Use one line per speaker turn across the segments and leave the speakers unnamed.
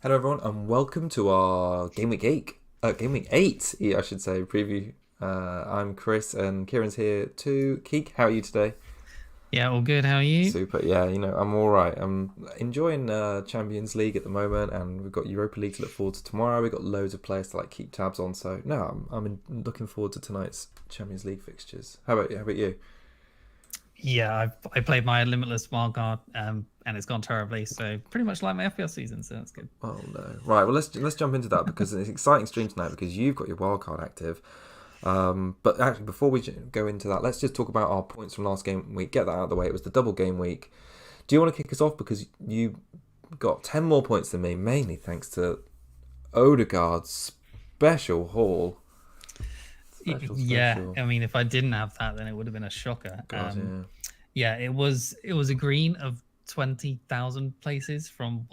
Hello everyone, and welcome to our Game Week 8, I should say, preview. I'm Chris, and Kieran's here too. Keek, how are you today?
Yeah, all good. How are you?
Super. Yeah, I'm all right. I'm enjoying Champions League at the moment, and we've got Europa League to look forward to tomorrow. We've got loads of players to keep tabs on. So no, looking forward to tonight's Champions League fixtures. How about you? How about you?
Yeah, I played my Limitless Wildcard, and it's gone terribly. So pretty much like my FPL season. So that's good.
Oh no! Right. Well, let's jump into that because it's an exciting stream tonight because you've got your wildcard active. But actually, before we go into that, let's just talk about our points from last game week. Get that out of the way. It was the double game week. Do you want to kick us off because you got 10 more points than me, mainly thanks to Odegaard's special haul.
Yeah,
Special.
I mean, if I didn't have that, then it would have been a shocker.
God, yeah.
Yeah, it was a green of 20,000 places from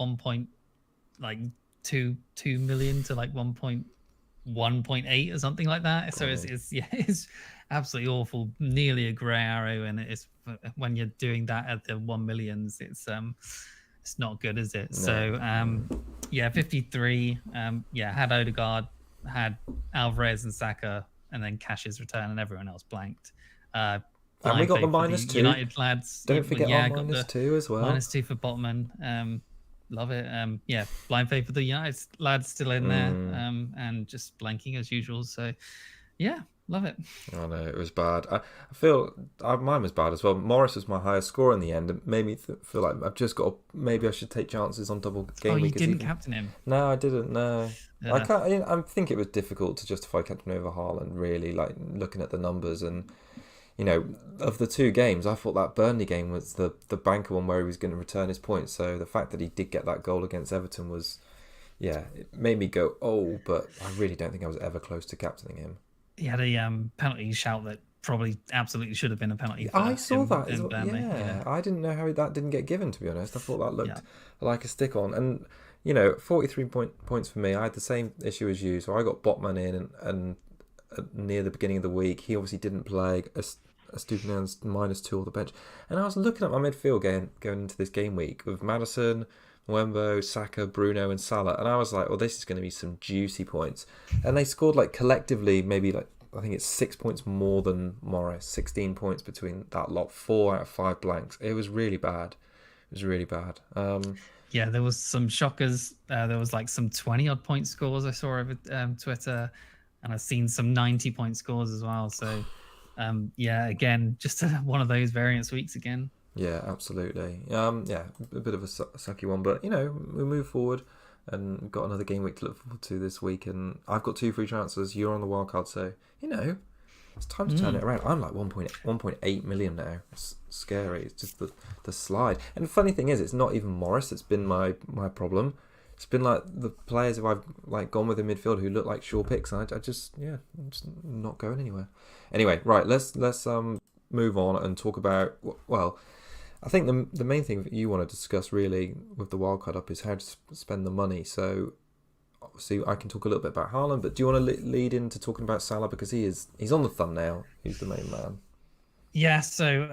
like 2 million to like 1.1.8 or something like that. So
Blimey.
it's yeah, it's absolutely awful. Nearly a grey arrow, and it's when you're doing that at the 1 millions, it's not good, is it?
No.
So yeah, 53. Yeah, had Odegaard, had Alvarez and Saka, and then Cash's return, and everyone else blanked.
And we
Blind
got the
faith for the
-2.
United lads.
Don't forget our
Yeah, got the
-2 as well.
-2 for Botman. Love it. Yeah, blind faith for the United lads still in there, and just blanking as usual. So yeah, love it.
Oh no, it was bad. I feel mine was bad as well. Morris was my highest score in the end. It made me feel like I've just got. Maybe I should take chances on double
Oh,
game
you
week.
didn't captain him.
No, I didn't. No, I
Uh,
can't. I think it was difficult to justify captain over Haaland. Really, like looking at the numbers and of the two games, I thought that Burnley game was the banker one where he was going to return his points. So the fact that he did get that goal against Everton was, yeah, it made me go, oh, but I really don't think I was ever close to captaining him.
he had a penalty shout that probably absolutely should have been a penalty for
I saw
him
that as
in
well.
Burnley.
Yeah,
Yeah,
I didn't know how that didn't get given. To be honest, I thought that
yeah.
looked like a stick on. And 43 points for me. I had the same issue as you, so I got Botman in, and near the beginning of the week, he obviously didn't play. Estupinian's -2 on the bench, and I was looking at my midfield going into this game week with Madison, Wembo, Saka, Bruno, and Salah, and I was like, "Well, this is going to be some juicy points." And they scored collectively, maybe I think it's 6 points more than Morris, 16 points between that lot, 4 out of 5 blanks. It was really bad. It was really bad.
Yeah, there was some shockers. There was like some 20 odd point scores I saw over Twitter, and I've seen some 90-point scores as well. So yeah, again, just one of those variance weeks again.
Yeah, absolutely. Yeah, a bit of a sucky one, but we move forward and we've got another game week to look forward to this week. And I've got 2 free transfers. You're on the wild card, so it's time to turn it around. I'm like 1.8 million now. It's scary. It's just the slide. And the funny thing is, it's not even Morris that's been my problem. It's been like the players who I've gone with in midfield who look like sure picks, and I'm just not going anywhere. Anyway, right, let's move on and talk about, well, I think the main thing that you want to discuss really with the wildcard up is how to spend the money. So obviously I can talk a little bit about Haaland, but do you want to lead into talking about Salah because he's on the thumbnail. He's the main man.
Yeah, so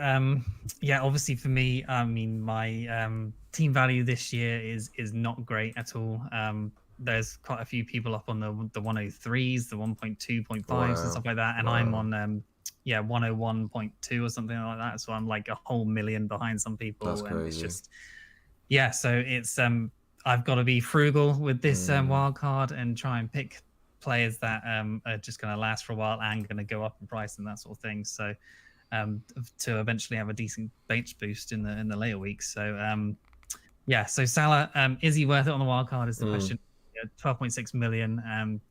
yeah, obviously for me, I mean, my team value this year is not great at all. There's quite a few people up on the 103s, the 1.2.5s and
Wow,
stuff like that, and I'm
wow,
on yeah 101.2 or something like that. So I'm like a whole million behind some
that's
people, and it's
crazy.
just yeah. So it's I've got to be frugal with this
Mm,
wild card and try and pick players that are just going to last for a while and going to go up in price and that sort of thing. So to eventually have a decent bench boost in the later weeks. So yeah, so Salah, is he worth it on the wild card is the
mm,
question. 12.6 million,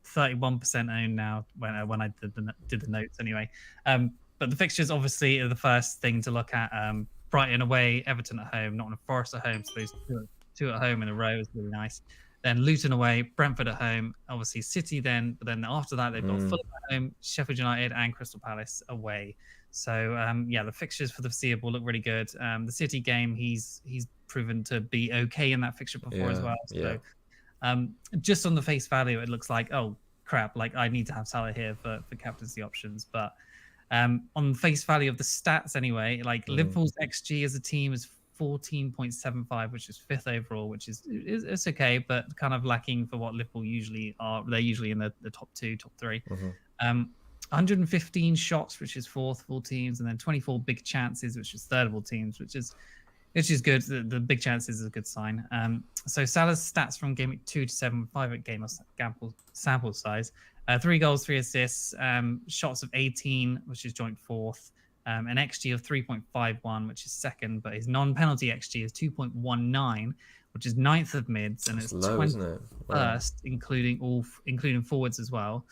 31% owned now when I did the notes anyway. But the fixtures obviously are the first thing to look at. Brighton away, Everton at home, Nottingham Forest at home. So those two at home in a row is really nice. Then Luton away, Brentford at home, obviously City then, but then after that they've got
mm.
Fulham at home, Sheffield United and Crystal Palace away. So yeah, the fixtures for the foreseeable look really good. The City game, he's proven to be okay in that fixture before as
Yeah,
well.
yeah.
So just on the face value, it looks like, oh crap, like I need to have Salah here for captaincy options. But on face value of the stats anyway, like
Mm,
Liverpool's XG as a team is 14.75, which is 5th overall, which is it's okay, but kind of lacking for what Liverpool usually are. They're usually in the top 2, top 3. 115 shots, which is 4th of all teams, and then 24 big chances, which is 3rd of all teams, which is good. The big chances is a good sign. So Salah's stats from game week 2 to 7, 5 at game sample size. 3 goals, 3 assists, shots of 18, which is joint 4th, an XG of 3.51, which is 2nd, but his non-penalty XG is 2.19, which is 9th of mids, and it's
low,
21st, wow, including forwards as well.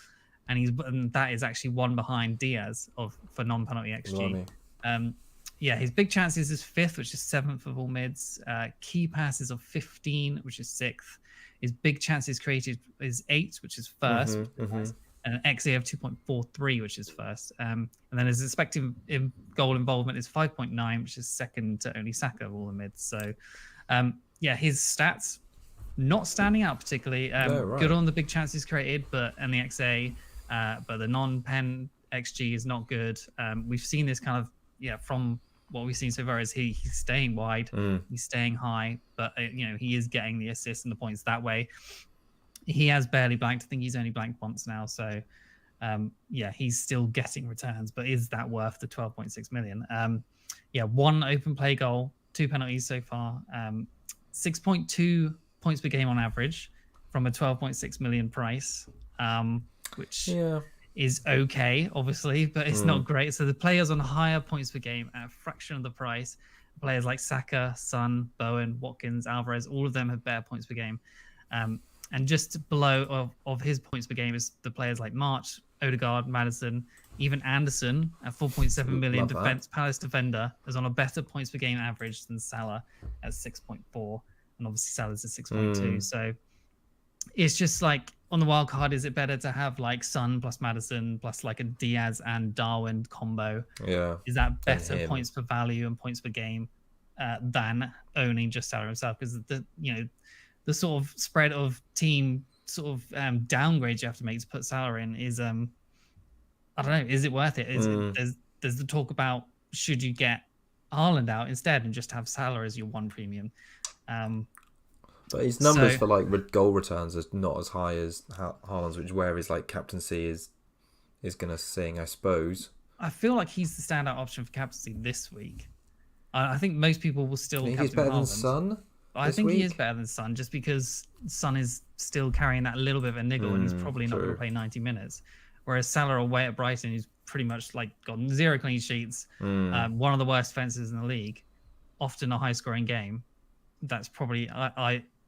And that is actually one behind Diaz for non-penalty XG. His big chances is 5th, which is 7th of all mids. Key passes of 15, which is 6th. His big chances created is 8, which is 1st, and an XA of 2.43, which is 1st. And then his expected goal involvement is 5.9, which is 2nd to only Saka of all the mids. So, his stats not standing out particularly. Good on the big chances created, and the XA, but the non-pen XG is not good. We've seen this kind of from what we've seen so far is he's staying wide, he's staying high, but he is getting the assists and the points that way. He has barely blanked. I think he's only blanked once now, so he's still getting returns. But is that worth the 12.6 million? 1 open play goal, 2 penalties so far, 6.2 points per game on average from a 12.6 million price, which is okay, obviously, but it's not great. So the players on higher points per game at a fraction of the price, players like Saka, Son, Bowen, Watkins, Alvarez, all of them have better points per game. And just below of his points per game is the players like March, Odegaard, Maddison, even Anderson at 4.7 million Palace defender is on a better points per game average than Salah at 6.4, and obviously Salah's at 6.2. So it's just like on the wild card, is it better to have like Son plus Maddison plus like a Diaz and Darwin combo? Yeah, is that better points per value and points per game than owning just Salah himself? Because the sort of spread of team sort of downgrades you have to make to put Salah in is I don't know, is it worth it? There's the talk about should you get Haaland out instead and just have Salah as your one premium.
But his numbers for like goal returns are not as high as Haaland's, which where his like captaincy is going to sing, I suppose.
I feel like he's the standout option for captaincy this week. I think most people will still.
He's better than Son.
I think he is better than Son, just because Son is still carrying that little bit of a niggle and he's probably not going to play 90 minutes. Whereas Salah away at Brighton, he's pretty much like got 0 clean sheets, one of the worst fences in the league, often a high-scoring game. That's probably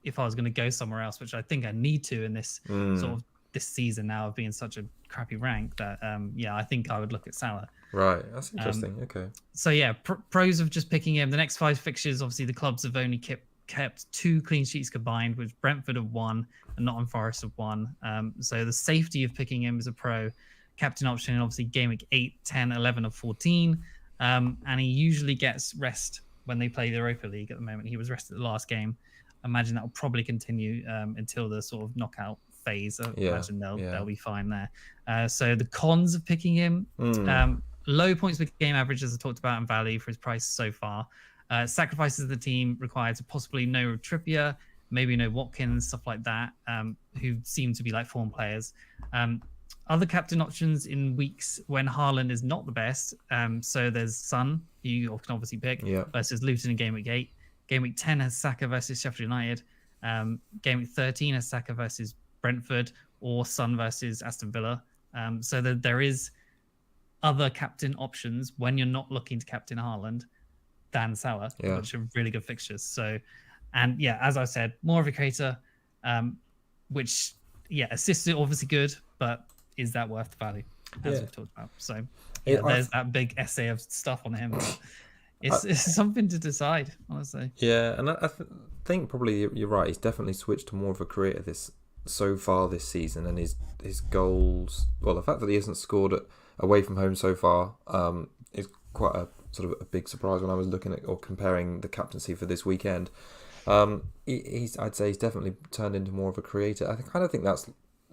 if I was going to go somewhere else, which I think I need to in this sort of this season now of being such a crappy rank, that I think I would look at Salah.
Right, that's interesting. Okay.
So pros of just picking him. The next 5 fixtures, obviously the clubs have only kept 2 clean sheets combined, with Brentford of 1 and Nottingham Forest of 1. So the safety of picking him as a pro captain option, and obviously game week 8, 10, 11 of 14. And he usually gets rest when they play the Europa League. At the moment, he was rested the last game. I imagine that will probably continue until the sort of knockout phase. I imagine they'll be fine there. So the cons of picking him, low points per game average, as I talked about, and value for his price so far. Sacrifices of the team required to possibly no Trippier, maybe no Watkins, stuff like that, who seem to be like form players. Other captain options in weeks when Haaland is not the best. So there's Son, who you can obviously pick, versus Luton in game week 8. Game week 10 has Saka versus Sheffield United. Game week 13 has Saka versus Brentford, or Son versus Aston Villa. So there is other captain options when you're not looking to captain Haaland than Salah, which are really good fixtures. So, and as I said, more of a creator, which assists are obviously good, but is that worth the value, as we've talked about? So there's that big essay of stuff on him. It's something to decide, honestly. Yeah,
and I think probably you're right. He's definitely switched to more of a creator so far this season, and his goals. Well, the fact that he hasn't scored away from home so far is quite a sort of a big surprise when I was looking at or comparing the captaincy for this weekend. I'd say he's definitely turned into more of a creator. I kind of think that's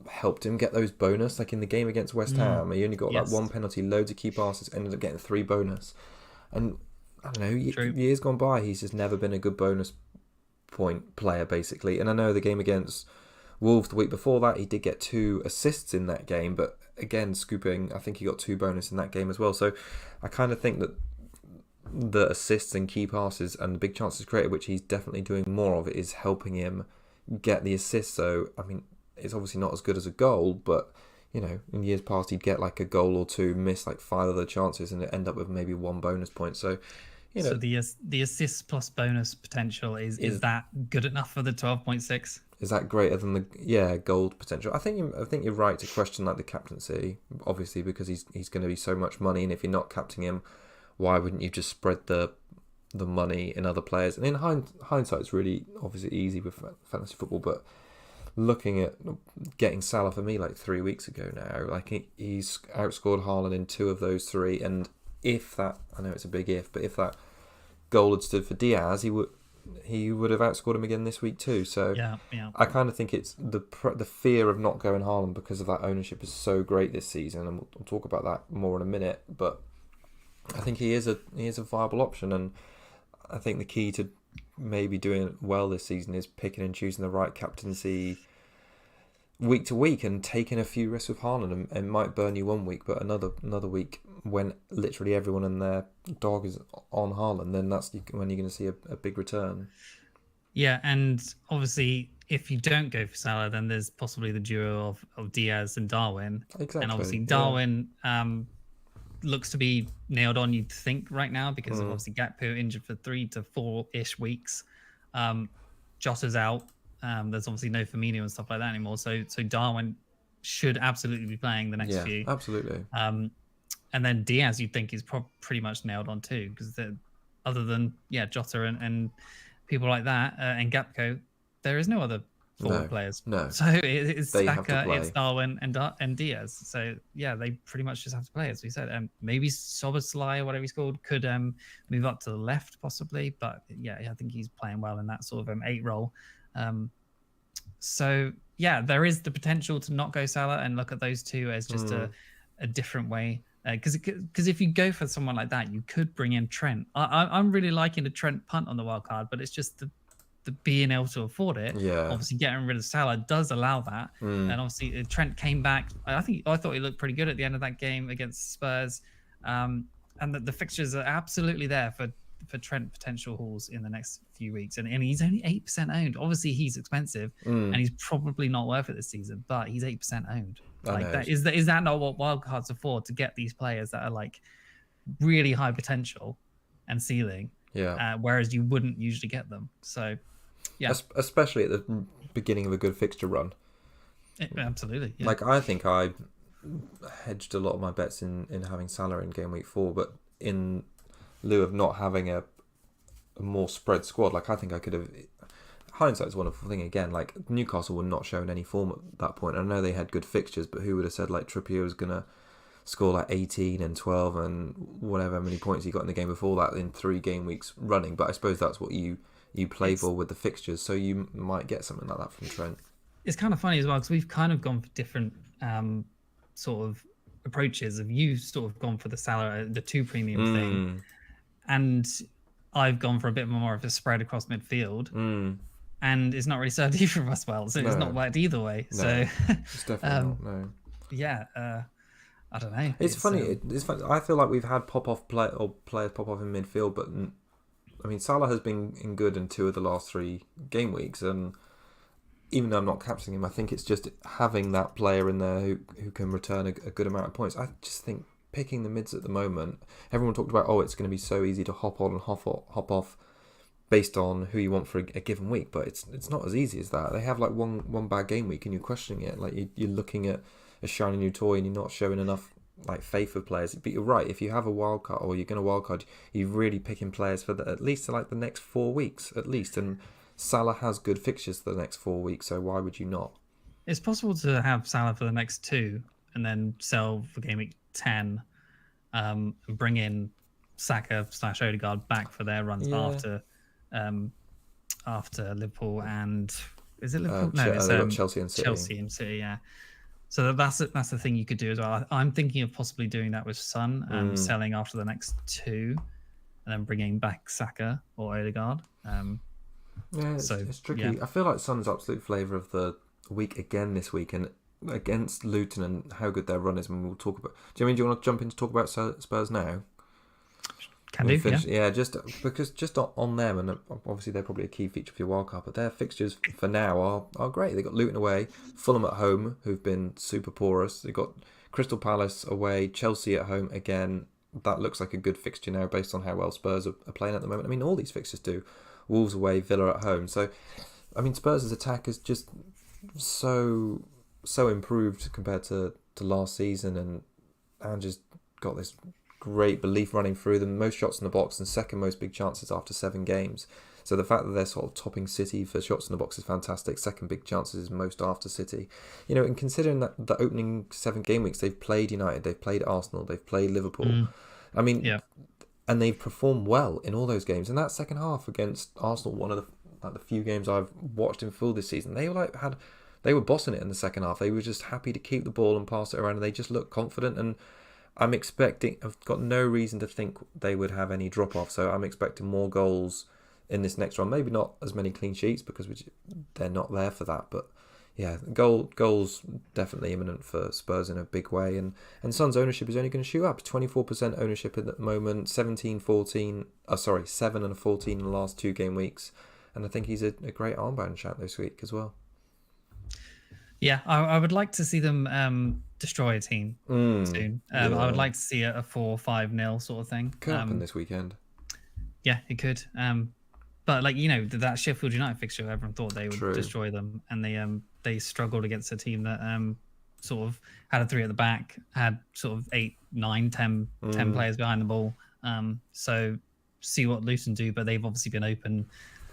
helped him get those bonus. Like in the game against West Ham, he only got that 1 penalty, loads of key passes, ended up getting 3 bonus, and I don't know,
True.
years gone by, he's just never been a good bonus point player, basically. And I know the game against Wolves the week before that, he did get 2 assists in that game, but again, scooping, I think he got 2 bonus in that game as well. So I kind of think that the assists and key passes and the big chances created, which he's definitely doing more of, is helping him get the assists. So, I mean, it's obviously not as good as a goal, but, you know, in years past, he'd get like a goal or 2, miss like 5 other chances, and end up with maybe 1 bonus point. So, you know,
so the assist plus bonus potential is that good enough for the 12.6?
Is that greater than the gold potential? I think you're right to question like the captaincy, obviously, because he's going to be so much money, and if you're not captaining him, why wouldn't you just spread the money in other players? And in hindsight, it's really obviously easy with fantasy football, but looking at getting Salah for me like 3 weeks ago now, like he's outscored Haaland in 2 of those 3, and if that, I know it's a big if, but if that goal had stood for Diaz, he would have outscored him again this week too. So
yeah.
I kind of think it's the fear of not going Haaland because of that ownership is so great this season, and we'll talk about that more in a minute. But I think he is a viable option, and I think the key to maybe doing well this season is picking and choosing the right captaincy week to week and taking a few risks with Haaland. And it might burn you 1 week, but another week when literally everyone and their dog is on Haaland, then that's when you're going to see a big return.
Yeah, and obviously if you don't go for Salah, then there's possibly the duo of Diaz and Darwin.
Exactly.
And obviously Darwin looks to be nailed on, you'd think, right now, because of obviously Gakpo injured for 3 to 4-ish weeks. Jota's out. There's obviously no Firmino and stuff like that anymore. So Darwin should absolutely be playing the next few.
Absolutely.
And then Diaz, you'd think, is pretty much nailed on too, because other than Jota and people like that and Gakpo, there is no other forward players.
No.
So it's Saka, it's Darwin and Diaz. So yeah, they pretty much just have to play, as we said. Maybe Szoboszlai, or whatever he's called, could move up to the left possibly, but yeah, I think he's playing well in that sort of 8 role. So yeah, there is the potential to not go Salah and look at those 2 as just a different way. Because if you go for someone like that, you could bring in Trent. I'm really liking the Trent punt on the wild card, but it's just the being able to afford it.
Yeah.
Obviously, getting rid of Salah does allow that. And obviously, Trent came back. I thought he looked pretty good at the end of that game against Spurs. And the fixtures are absolutely there for Trent potential hauls in the next few weeks. And he's only 8% owned. Obviously, he's expensive and he's probably not worth it this season, but he's 8% owned. Like that is that not what wildcards are for? To get these players that are like really high potential and ceiling, whereas you wouldn't usually get them. So, yeah,
especially at the beginning of a good fixture run.
Absolutely. Yeah.
Like I think I hedged a lot of my bets in having Salah in game week 4, but in lieu of not having a more spread squad, like I think I could have. Hindsight's a wonderful thing again. Like Newcastle were not showing any form at that point. I know they had good fixtures, but who would have said like Trippier was gonna score like 18 and 12 and whatever many points he got in the game before that in 3 game weeks running? But I suppose that's what you play for with the fixtures, so you might get something like that from Trent.
It's kind of funny as well, because we've kind of gone for different sort of approaches. Of you sort of gone for the Salah, the 2 premium thing, and I've gone for a bit more of a spread across midfield. And it's not really served either of us well, so it's not worked either way.
No,
so
it's definitely not. No.
Yeah, I don't know.
It's funny. It's funny. I feel like we've had players pop off in midfield, but I mean Salah has been in good in 2 of the last 3 game weeks, and even though I'm not captaining him, I think it's just having that player in there who can return a good amount of points. I just think picking the mids at the moment, everyone talked about it's going to be so easy to hop on and hop off based on who you want for a given week, but it's not as easy as that. They have like one bad game week and you're questioning it. Like you're looking at a shiny new toy and you're not showing enough like faith of players. But you're right, if you have a wild card or you're going to wild card, you're really picking players for at least like the next 4 weeks at least. And Salah has good fixtures for the next 4 weeks, so why would you not?
It's possible to have Salah for the next 2 and then sell for game week 10, and bring in Saka / Odegaard back for their runs after Liverpool and is it Liverpool?
It's Chelsea and City.
Chelsea and City, yeah. So that's the thing you could do as well. I'm thinking of possibly doing that with Son, selling after the next 2, and then bringing back Saka or Odegaard.
Yeah, it's tricky. Yeah. I feel like Son's absolute flavour of the week again this week, and against Luton and how good their run is. And we'll talk about. Do you want to jump in to talk about Spurs now?
Can do,
yeah. Just because just on them, and obviously they're probably a key feature of your wildcard, but their fixtures for now are great. They got Luton away, Fulham at home, who've been super porous. They got Crystal Palace away, Chelsea at home again. That looks like a good fixture now based on how well Spurs are playing at the moment. I mean, all these fixtures do. Wolves away, Villa at home. So, I mean, Spurs' attack is just so improved compared to last season, and just got this great belief running through them. Most shots in the box and second most big chances after 7 games. So the fact that they're sort of topping City for shots in the box is fantastic. Second big chances is most after City. You know, and considering that the opening 7 game weeks, they've played United, they've played Arsenal, they've played Liverpool. I mean, and they've performed well in all those games. And that second half against Arsenal, one of the few games I've watched in full this season, they were bossing it in the second half. They were just happy to keep the ball and pass it around, and they just looked confident. And I've got no reason to think they would have any drop off. So I'm expecting more goals in this next round. Maybe not as many clean sheets because they're not there for that. But yeah, goals definitely imminent for Spurs in a big way. And Son's ownership is only going to shoot up. 24% ownership at the moment, 7 and 14 in the last 2 game weeks. And I think he's a great armband shout this week as well.
Yeah, I would like to see them destroy a team soon. I would like to see a 4-5-0 sort of thing.
Could happen this weekend.
Yeah, it could. But like, you know, that Sheffield United fixture, everyone thought they would destroy them, and they struggled against a team that sort of had a 3 at the back, had sort of 8, 9, 10 players behind the ball. So see what Luton do, but they've obviously been open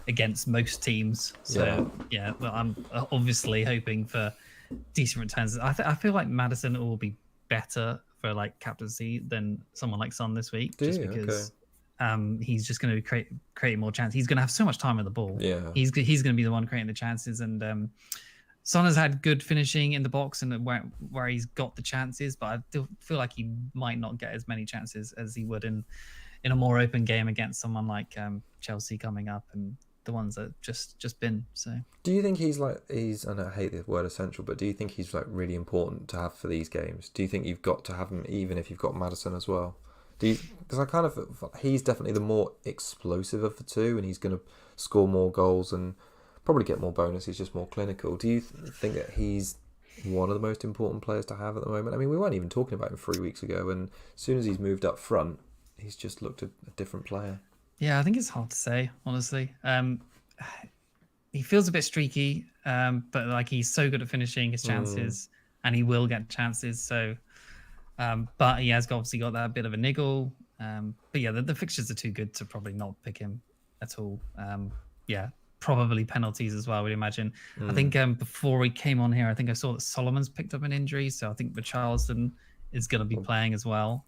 against most teams. So yeah, well, I'm obviously hoping for decent returns. I feel like Maddison will be better for like captaincy than someone like Son this week, because he's just going to be creating more chances. He's going to have so much time with the ball. Yeah, he's going to be the one creating the chances, and Son has had good finishing in the box and where he's got the chances, but I still feel like he might not get as many chances as he would in a more open game against someone like Chelsea coming up and the ones that just been. So
do you think he's and I hate the word essential, but do you think he's like really important to have for these games? Do you think you've got to have him even if you've got Maddison as well? Because I kind of, he's definitely the more explosive of the two, and he's going to score more goals and probably get more bonus. He's just more clinical. Do you think that he's one of the most important players to have at the moment? I mean, we weren't even talking about him 3 weeks ago, and as soon as he's moved up front, he's just looked a different player.
Yeah, I think it's hard to say, honestly. He feels a bit streaky, but like he's so good at finishing his chances, and he will get chances. So, but he has obviously got that bit of a niggle. But yeah, the fixtures are too good to probably not pick him at all. Yeah, probably penalties as well, I would imagine. I think before we came on here, I think I saw that Solomon's picked up an injury, so I think Richarlison is going to be playing as well.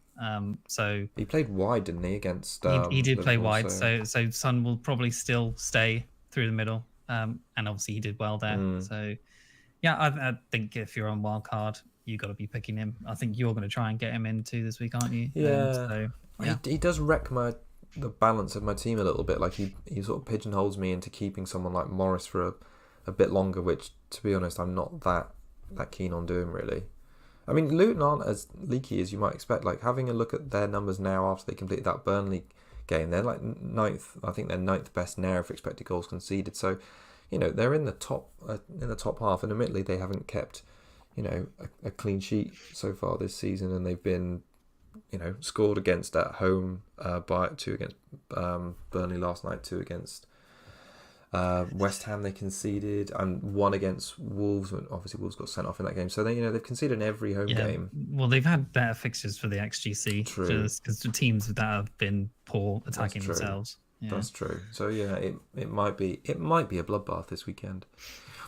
So
he played wide, didn't he? Against
he did play wide, so Son will probably still stay through the middle, and obviously he did well there. So yeah, I think if you're on Wildcard, you got to be picking him. I think you're going to try and get him in too this week, aren't you?
Yeah, He does wreck the balance of my team a little bit. Like he sort of pigeonholes me into keeping someone like Morris for a bit longer, which to be honest, I'm not that keen on doing really. I mean, Luton aren't as leaky as you might expect. Like, having a look at their numbers now after they completed that Burnley game, they're like 9th. I think they're 9th best now for expected goals conceded. So, you know, they're in the top half. And admittedly, they haven't kept, you know, a clean sheet so far this season, and they've been, you know, scored against at home by 2 against Burnley last night, 2 against West Ham. They conceded, and 1 against Wolves. Obviously, Wolves got sent off in that game. So they've conceded in every home game.
Well, they've had better fixtures for the XGC because the teams that have been poor attacking themselves. Yeah.
That's true. So yeah, it might be a bloodbath this weekend.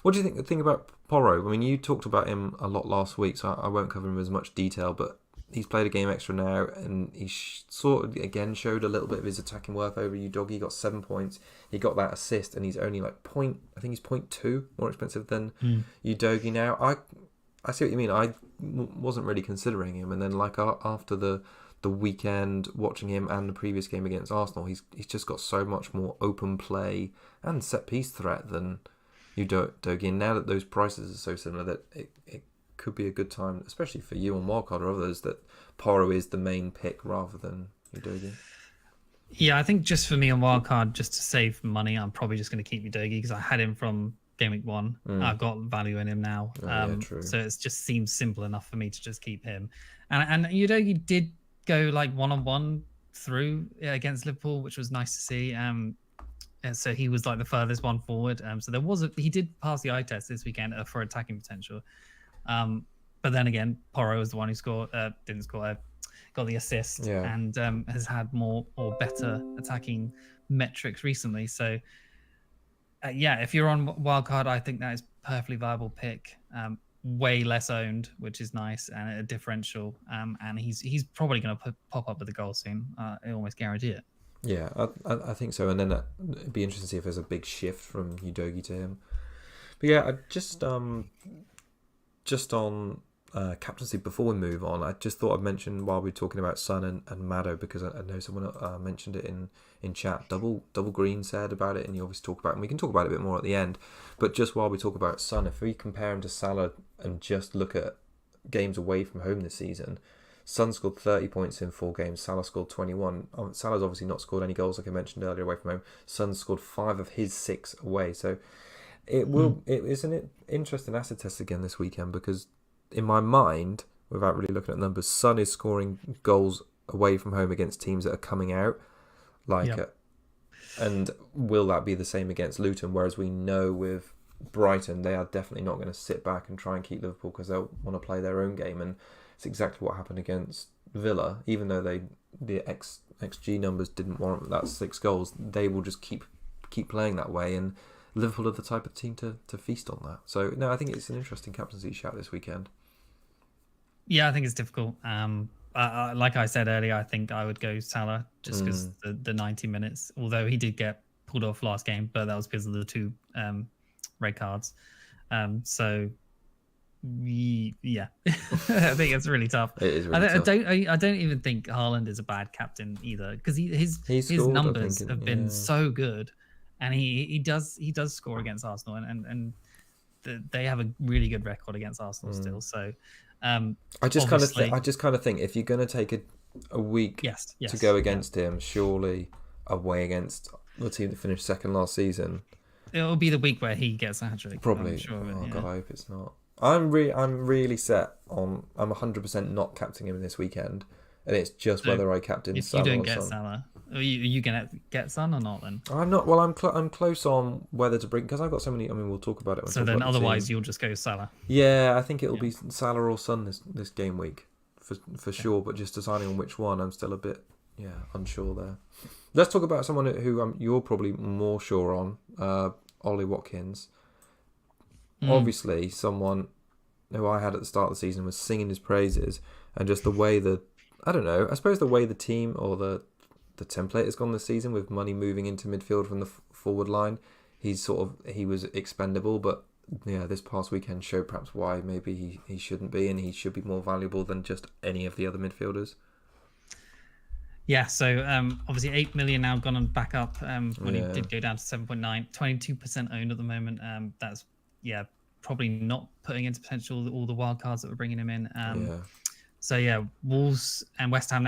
What do you think? The thing about Porro? I mean, you talked about him a lot last week, so I won't cover him as much detail, but he's played a game extra now, and he sort of again showed a little bit of his attacking worth over Udogie. He got 7 points. He got that assist, and he's only like I think he's 0.2 more expensive than Udogie now. I see what you mean. I wasn't really considering him, and then like after the the weekend, watching him and the previous game against Arsenal, he's just got so much more open play and set piece threat than Udogie. And now that those prices are so similar, that it could be a good time, especially for you on Wildcard or others, that Porro is the main pick rather than Udogie.
Yeah, I think just for me on Wildcard, just to save money, I'm probably just going to keep Udogie because I had him from Game Week 1. I've got value in him now.
True.
So it just seems simple enough for me to just keep him. And Udogie did go like one-on-one through against Liverpool, which was nice to see. And so he was like the furthest one forward. So he did pass the eye test this weekend for attacking potential. But then again, Porro was the one who didn't score, got the assist, and has had more or better attacking metrics recently. So if you're on Wildcard, I think that is perfectly viable pick. Way less owned, which is nice, and a differential. And he's probably going to pop up with a goal soon. I almost guarantee it.
Yeah, I think so. And then it'd be interesting to see if there's a big shift from Udogie to him. But yeah, I just on captaincy before we move on, I just thought I'd mention while we're talking about Son and Maddo, because I know someone mentioned it in chat. Double Green said about it, and you obviously talk about it, and we can talk about it a bit more at the end. But just while we talk about Son, if we compare him to Salah and just look at games away from home this season, Son scored 30 points in 4 games, Salah scored 21. Salah's obviously not scored any goals like I mentioned earlier away from home. Son scored 5 of his 6 away, so it is an interesting acid test again this weekend, because in my mind, without really looking at numbers, Son is scoring goals away from home against teams that are coming out. And will that be the same against Luton? Whereas we know with Brighton, they are definitely not going to sit back and try and keep Liverpool because they'll want to play their own game. And it's exactly what happened against Villa. Even though the XG numbers didn't warrant that 6 goals, they will just keep playing that way. And Liverpool are the type of team to feast on that. So, no, I think it's an interesting captaincy shout this weekend.
Yeah, I think it's difficult. Like I said earlier, I think I would go Salah just because the 90 minutes, although he did get pulled off last game, but that was because of the 2 red cards. So, yeah, I think it's really tough. It is really tough. I don't even think Haaland is a bad captain either, because his numbers have been so good. And he does score against Arsenal, and they have a really good record against Arsenal still. So
I just kind of think if you're going to take a week to go against him, surely away against the team that finished second last season,
it'll be the week where he gets a hat-trick.
Probably.
Sure
God, I hope it's not. I'm really set on. I'm 100% not captaining him this weekend, and it's just whether I captain Salah.
If you don't get Salah, are you gonna get Son or not then?
I'm not. Well, I'm close on whether to bring, because I've got so many. I mean, we'll talk about it.
So then, otherwise, you'll just go Salah.
Yeah, I think it'll be Salah or Son this game week for sure. But just deciding on which one, I'm still a bit unsure there. Let's talk about someone who you're probably more sure on, Ollie Watkins. Obviously, someone who I had at the start of the season was singing his praises, and just the way I suppose the way the team or the template has gone this season with money moving into midfield from the forward line, he was expendable, but this past weekend showed perhaps why maybe he shouldn't be, and he should be more valuable than just any of the other midfielders.
Yeah, so obviously 8 million now gone on back up when he did go down to 7.9, 22% owned at the moment. That's probably not putting into potential all the wild cards that we're bringing him in. So Wolves and West Ham,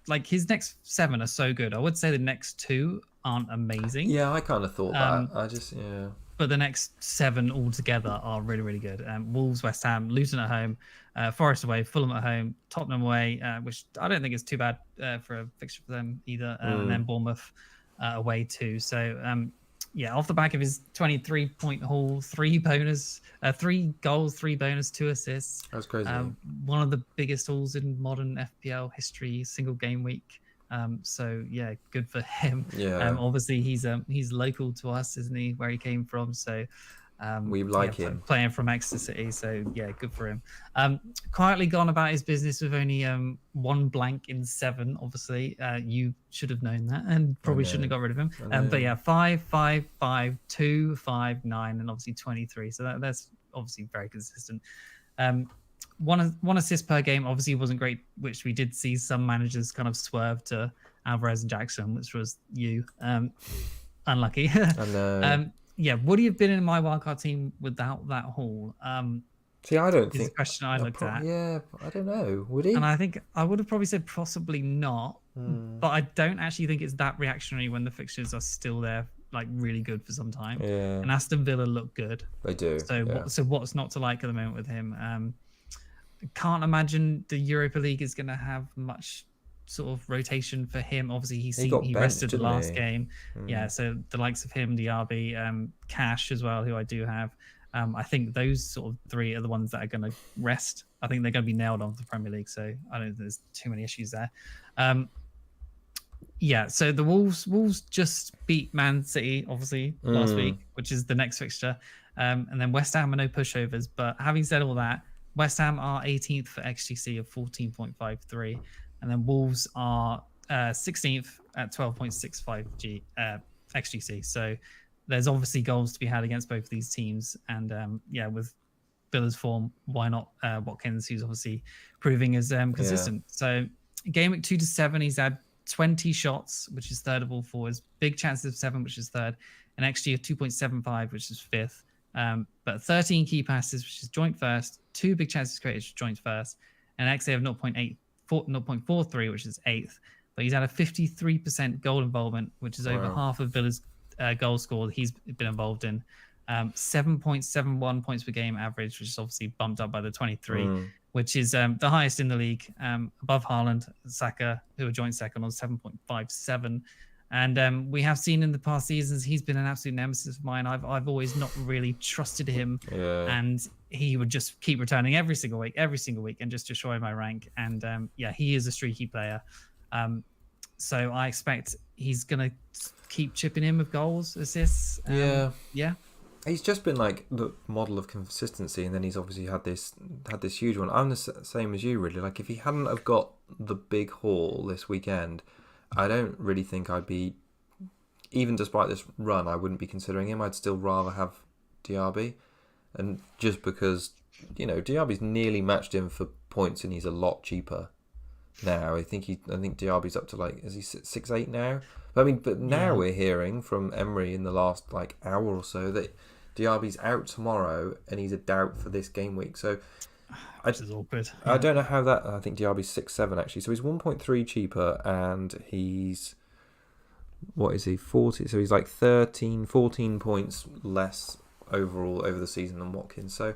like his next 7 are so good. I would say the next 2 aren't amazing.
Yeah, I kind of thought that.
But the next 7 altogether are really, really good. Wolves, West Ham, Luton at home, Forest away, Fulham at home, Tottenham away, which I don't think is too bad for a fixture for them either. And then Bournemouth away too. So off the back of his 23-point haul, 3 goals, 3 bonus, 2 assists.
That's crazy.
One of the biggest hauls in modern FPL history, single game week. Good for him. Obviously he's local to us, isn't he, where he came from? So
we like him
playing from Exeter City. So good for him. Quietly gone about his business with only 1 blank in 7. Obviously, you should have known that and probably shouldn't have got rid of him. 5, 5, 5, 2, 5, 9, and obviously 23. So that's obviously very consistent. one assist per game. Obviously, wasn't great, which we did see some managers kind of swerve to Alvarez and Jackson, which was you. Unlucky.
I know.
Yeah, would he have been in my wildcard team without that haul?
See, I don't
Is the
think.
question I looked at.
Yeah, I don't know. Would he?
And I think I would have probably said possibly not, but I don't actually think it's that reactionary when the fixtures are still there, like really good for some time.
Yeah.
And Aston Villa look good.
They do.
So what's not to like at the moment with him? Can't imagine the Europa League is going to have much sort of rotation for him. Obviously, he rested the last game. Yeah, so the likes of him, Diaby, Cash as well, who I do have. I think those sort of three are the ones that are going to rest. I think they're going to be nailed on for the Premier League, so I don't think there's too many issues there. Yeah, so the Wolves just beat Man City, obviously, last week, which is the next fixture. And then West Ham are no pushovers. But having said all that, West Ham are 18th for XGC of 14.53. And then Wolves are 16th at 12.65 XGC. So there's obviously goals to be had against both of these teams. And yeah, with Villa's form, why not Watkins, who's obviously proving as consistent. So game week 2 to 7, he's had 20 shots, which is third of all fours, big chances of 7, which is third, and XG of 2.75, which is fifth. But 13 key passes, which is joint first, 2 big chances created, which is joint first, and XA of 0.43, which is eighth. But he's had a 53% goal involvement, which is over half of Villa's goals scored he's been involved in. 7.71 points per game average, which is obviously bumped up by the 23, which is the highest in the league, above Haaland, Saka, who are joint second on 7.57. And we have seen in the past seasons, he's been an absolute nemesis of mine. I've always not really trusted him, and he would just keep returning every single week, and just destroy my rank. And yeah, he is a streaky player. So I expect he's going to keep chipping in with goals, assists. Yeah.
He's just been like the model of consistency, and then he's obviously had this huge one. I'm the same as you, really. Like, if he hadn't have got the big haul this weekend, I don't really think I'd be, even despite this run, I wouldn't be considering him. I'd still rather have Diaby, and just because, you know, Diaby's nearly matched him for points, and he's a lot cheaper now. I think Diaby's up to, like, is he 6-8 now? But now we're hearing from Emery in the last like hour or so that Diaby's out tomorrow and he's a doubt for this game week. So
this is awkward.
I don't know how that. I think Diaby's 6-7 actually. So he's 1.3 cheaper, and he's, what is he, 40? So he's like 14 points less overall over the season than Watkins. So,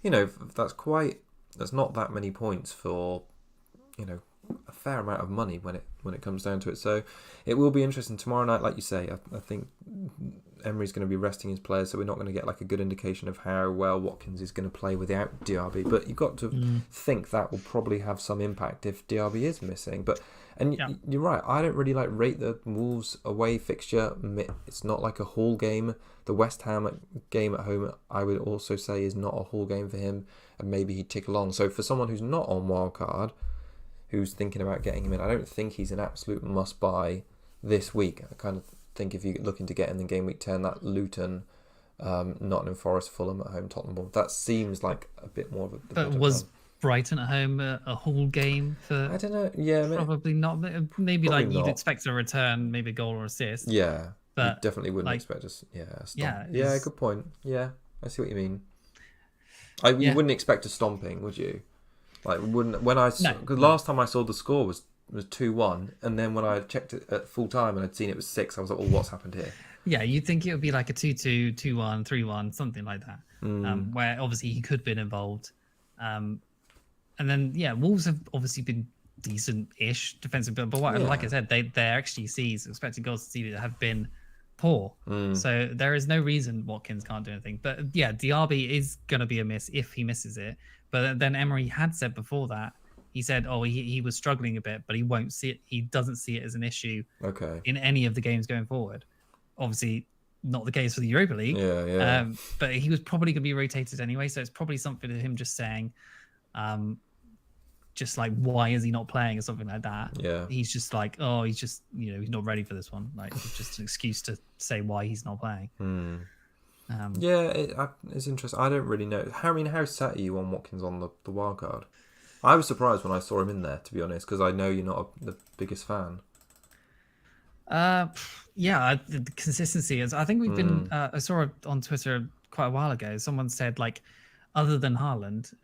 you know, that's not that many points for, you know, a fair amount of money when it comes down to it. So it will be interesting tomorrow night. Like you say, I think Emery's going to be resting his players, so we're not going to get like a good indication of how well Watkins is going to play without Diaby. But you've got to think that will probably have some impact if Diaby is missing. You're right, I don't really rate the Wolves away fixture. It's not like a haul game. The West Ham game at home, I would also say, is not a haul game for him, and maybe he'd tick along. So for someone who's not on Wildcard, who's thinking about getting him in, I don't think he's an absolute must-buy this week. I kind of think if you're looking to get in the game week 10, that Luton, Nottingham Forest, Fulham at home, Tottenham, that seems like a bit more of a...
But was Brighton at home a whole game for...
I don't know, yeah.
Probably not. Maybe like you'd expect a return, maybe a goal or assist.
Yeah,
but
you definitely wouldn't expect us... Yeah, good point. Yeah, I see what you mean. You wouldn't expect a stomping, would you? Like, last time I saw the score was 2-1, and then when I checked it at full time and I'd seen it was 6, I was like, "Oh, what's happened here?"
Yeah, you'd think it would be like a 2-2, 2-1, 3-1, something like that. Where obviously he could have been involved. And then Wolves have obviously been decent-ish defensive, but like I said, their XGCs, expected goals to see, have been poor. So there is no reason Watkins can't do anything. But yeah, Diaby is going to be a miss if he misses it. But then Emery had said before that, he said, he was struggling a bit, but he won't see it. He doesn't see it as an issue in any of the games going forward. Obviously, not the case for the Europa League. But he was probably going to be rotated anyway, so it's probably something to him just saying, just like, why is he not playing or something like that.
Yeah,
he's just like, he's just, he's not ready for this one. Like, it's just an excuse to say why he's not playing.
Yeah, it's interesting. I don't really know. How set are you on Watkins on the wild card? I was surprised when I saw him in there, to be honest, because I know you're not the biggest fan.
Uh, yeah, the consistency is. I think we've been. I saw it on Twitter quite a while ago. Someone said like, other than Haaland,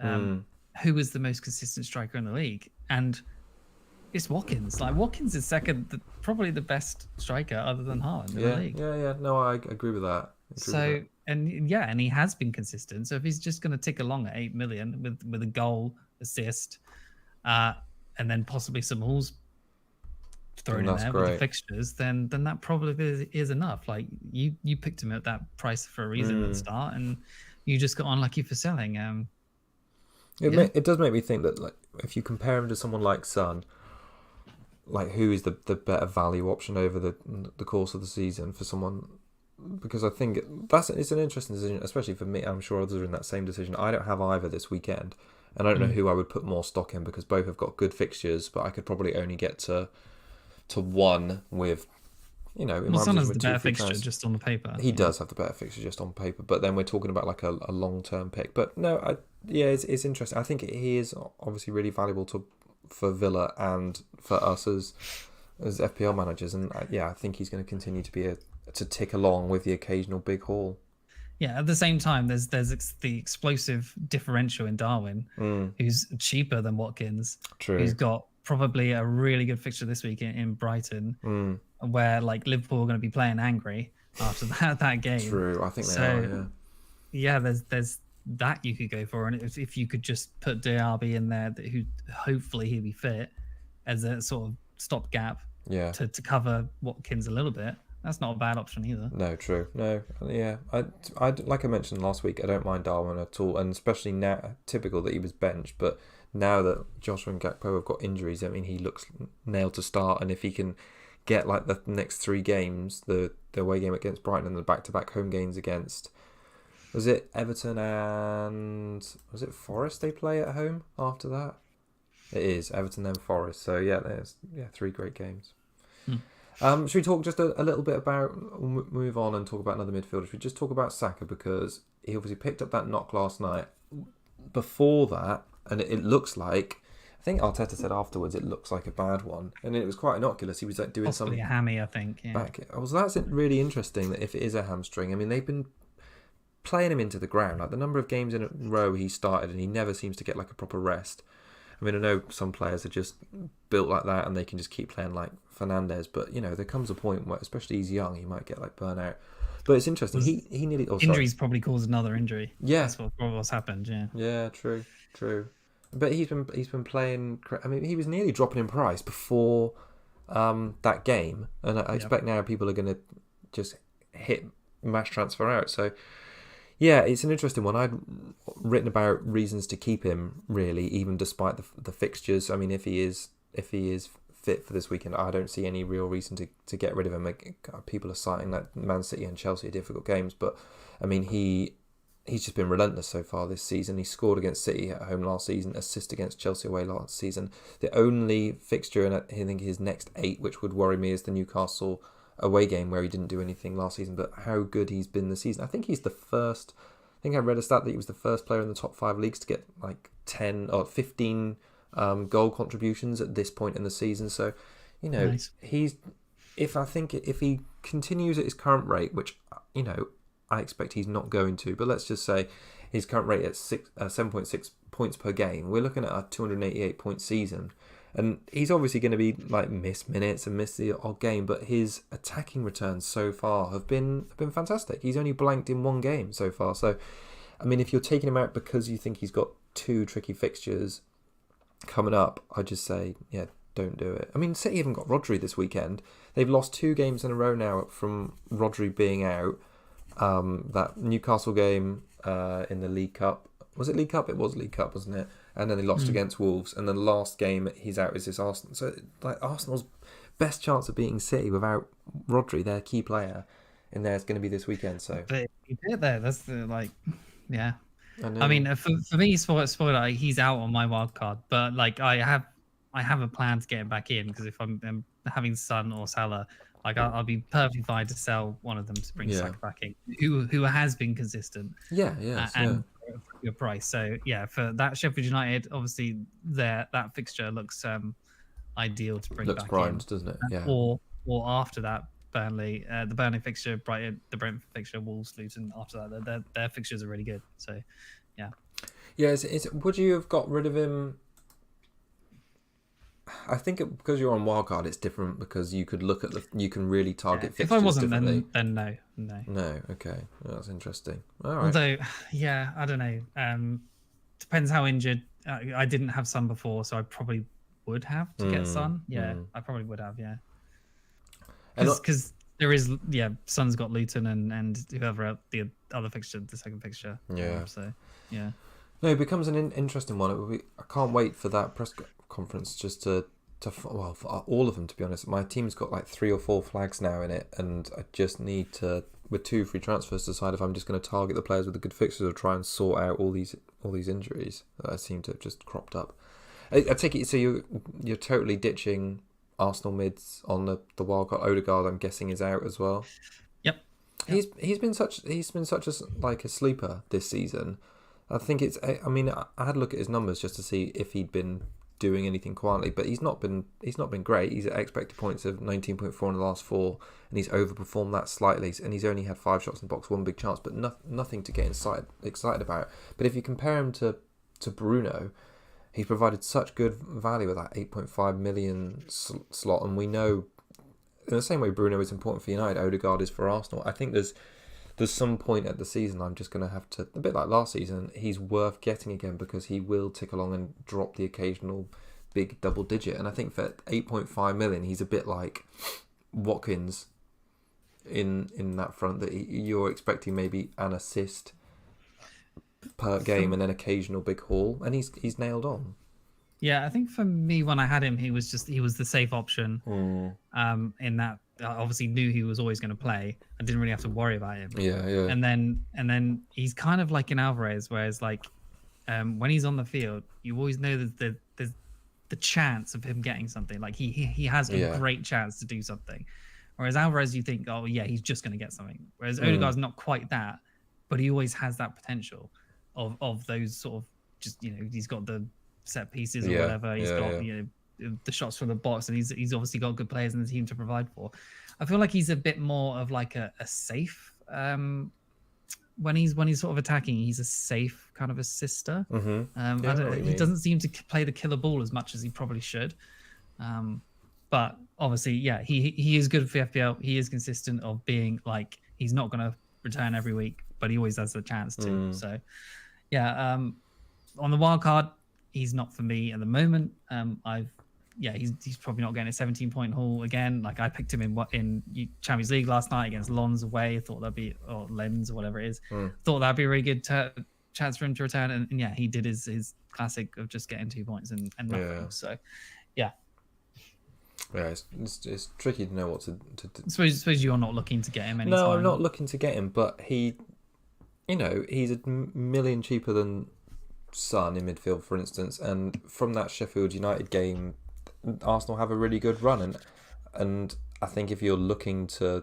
who was the most consistent striker in the league? And it's Watkins. Like Watkins is second, probably the best striker other than Haaland in the league.
Yeah. No, I agree with that.
And he has been consistent. So if he's just going to tick along at 8 million with a goal, assist, and then possibly some hauls thrown in there with the fixtures, then that probably is enough. Like you picked him at that price for a reason at the start, and you just got unlucky for selling.
It does make me think that like if you compare him to someone like Son, like who is the better value option over the course of the season for someone? Because I think it's an interesting decision, especially for me. I'm sure others are in that same decision. I don't have either this weekend, and I don't know who I would put more stock in because both have got good fixtures, but I could probably only get to one with,
Son has the better fixture just on the paper.
He does have the better fixture just on paper, but then we're talking about like a long-term pick. But no, it's interesting. I think he is obviously really valuable for Villa and for us as FPL managers, and I think he's going to continue to be to tick along with the occasional big haul.
Yeah, at the same time, there's the explosive differential in Darwin, who's cheaper than Watkins.
True.
Who's got probably a really good fixture this week in Brighton, where like Liverpool are going to be playing angry after that game.
True, I think they are.
Yeah, there's that you could go for, and if you could just put Diaby in there, who hopefully he'll be fit as a sort of stopgap, to cover Watkins a little bit. That's not a bad option either.
No, true. No, yeah. I like I mentioned last week, I don't mind Darwin at all, and especially now, typical that he was benched, but now that Joshua and Gakpo have got injuries, I mean, he looks nailed to start, and if he can get like the next 3 games, the away game against Brighton and the back-to-back home games against, was it Everton and was it Forest they play at home after that? It is Everton then Forest. So there's 3 great games. Should we talk just a little bit about, move on and talk about another midfielder? Should we just talk about Saka, because he obviously picked up that knock last night. Before that, and it looks like, I think Arteta said afterwards, it looks like a bad one, and it was quite innocuous. He was like doing
possibly
something
a hammy, I think. Yeah.
Back. Well, that's really interesting that if it is a hamstring. I mean, they've been playing him into the ground. Like the number of games in a row he started, and he never seems to get like a proper rest. I mean, I know some players are just built like that and they can just keep playing like Fernandes, but there comes a point where, especially he's young, he might get like burnout. But it's interesting. He nearly
injuries probably caused another injury.
Yeah,
that's what's happened. Yeah.
Yeah, true. But he's been playing. I mean, he was nearly dropping in price before that game, and I expect now people are going to just hit mass transfer out. So. Yeah, it's an interesting one. I'd written about reasons to keep him, really, even despite the fixtures. I mean, if he is fit for this weekend, I don't see any real reason to get rid of him. People are citing that Man City and Chelsea are difficult games, but I mean, he's just been relentless so far this season. He scored against City at home last season, assist against Chelsea away last season. The only fixture in I think his next 8, which would worry me, is the Newcastle away game where he didn't do anything last season, but how good he's been this season. I think he's the first, I think I read a stat that he was the first player in the top 5 leagues to get like 10 or 15 goal contributions at this point in the season. So, nice. If he continues at his current rate, which, I expect he's not going to, but let's just say his current rate at 7.6 points per game, we're looking at a 288 point season. And he's obviously going to be like miss minutes and miss the odd game, but his attacking returns so far have been fantastic. He's only blanked in 1 game so far. So, I mean, if you're taking him out because you think he's got 2 tricky fixtures coming up, I just say, don't do it. I mean, City haven't got Rodri this weekend. They've lost 2 games in a row now from Rodri being out. That Newcastle game in the League Cup. Was it League Cup? It was League Cup, wasn't it? And then they lost against Wolves. And then the last game he's out is this Arsenal. So, like, Arsenal's best chance of beating City without Rodri, their key player, in there is going to be this weekend. So,
but he did there. That's yeah. I mean, for me, spoiler, he's out on my wild card. But like, I have a plan to get him back in, because if I'm having Son or Salah, Like I'll be perfectly fine to sell one of them to bring Saka back in, who has been consistent. And for your price. So yeah, for that Sheffield United, obviously that fixture looks ideal to bring back
primed,
in.
doesn't it? Yeah.
Or after that, Burnley, the Burnley fixture, Brighton, the Brentford fixture, Wolves, Luton. After that, their fixtures are really good. So yeah.
Yeah. Would you have got rid of him? I think because you're on Wildcard, it's different because you could look at you can really target fixtures.
If I wasn't,
differently.
then no.
No, okay, well, that's interesting. All right.
Although, yeah, I don't know. Depends how injured. I didn't have Son before, so I probably would have to get Son. Yeah, I probably would have. Yeah, because there is Son's got Luton and whoever the other fixture, the second fixture.
Yeah.
So yeah.
No, it becomes an interesting one. I can't wait for that press conference just for all of them, to be honest. My team's got like 3 or 4 flags now in it, and I just need to, with 2 free transfers, decide if I'm just going to target the players with the good fixtures or try and sort out all these injuries that seem to have just cropped up. I take it, so you're totally ditching Arsenal mids on the wildcard. Odegaard, I'm guessing, is out as well.
Yep.
He's been such a sleeper this season. I think I mean, I had a look at his numbers just to see if he'd been doing anything quietly, but he's not been great. He's at expected points of 19.4 in the last 4, and he's overperformed that slightly. And he's only had 5 shots in the box, 1 big chance, but nothing to get excited about. But if you compare him to Bruno, he's provided such good value at that 8.5 million slot, and we know in the same way Bruno is important for United, Odegaard is for Arsenal. I think there's some point at the season I'm just going to have to, a bit like last season, he's worth getting again because he will tick along and drop the occasional big double digit. And I think for 8.5 million, he's a bit like Watkins in that front, that you're expecting maybe an assist per game and then occasional big haul, and he's nailed on.
Yeah, I think for me, when I had him, he was the safe option. In that, I obviously knew he was always going to play. I didn't really have to worry about him.
Yeah.
And then he's kind of like in Alvarez, whereas like when he's on the field, you always know that there's the chance of him getting something. Like he has a great chance to do something. Whereas Alvarez, you think, oh yeah, he's just going to get something. Whereas Odegaard's not quite that, but he always has that potential of those sort of just, he's got the set pieces or whatever. He's got the shots from the box, and he's obviously got good players in the team to provide for. I feel like he's a bit more of like a safe when he's sort of attacking. He's a safe kind of assister. I don't know, he doesn't seem to play the killer ball as much as he probably should. But obviously, he is good for FPL. He is consistent of being like, he's not going to return every week, but he always has the chance to. So on the wild card, he's not for me at the moment. He's probably not getting a 17-point haul again. Like I picked him in Champions League last night against Lens away. I thought that'd be, or Lens or whatever it is. Thought that'd be a really good chance for him to return. And he did his classic of just getting 2 points and nothing. So yeah,
it's tricky to know what to do.
Suppose you're not looking to get him anytime.
No, I'm not looking to get him, but he's a million cheaper than Son in midfield, for instance, and from that Sheffield United game, Arsenal have a really good run, and I think if you're looking to,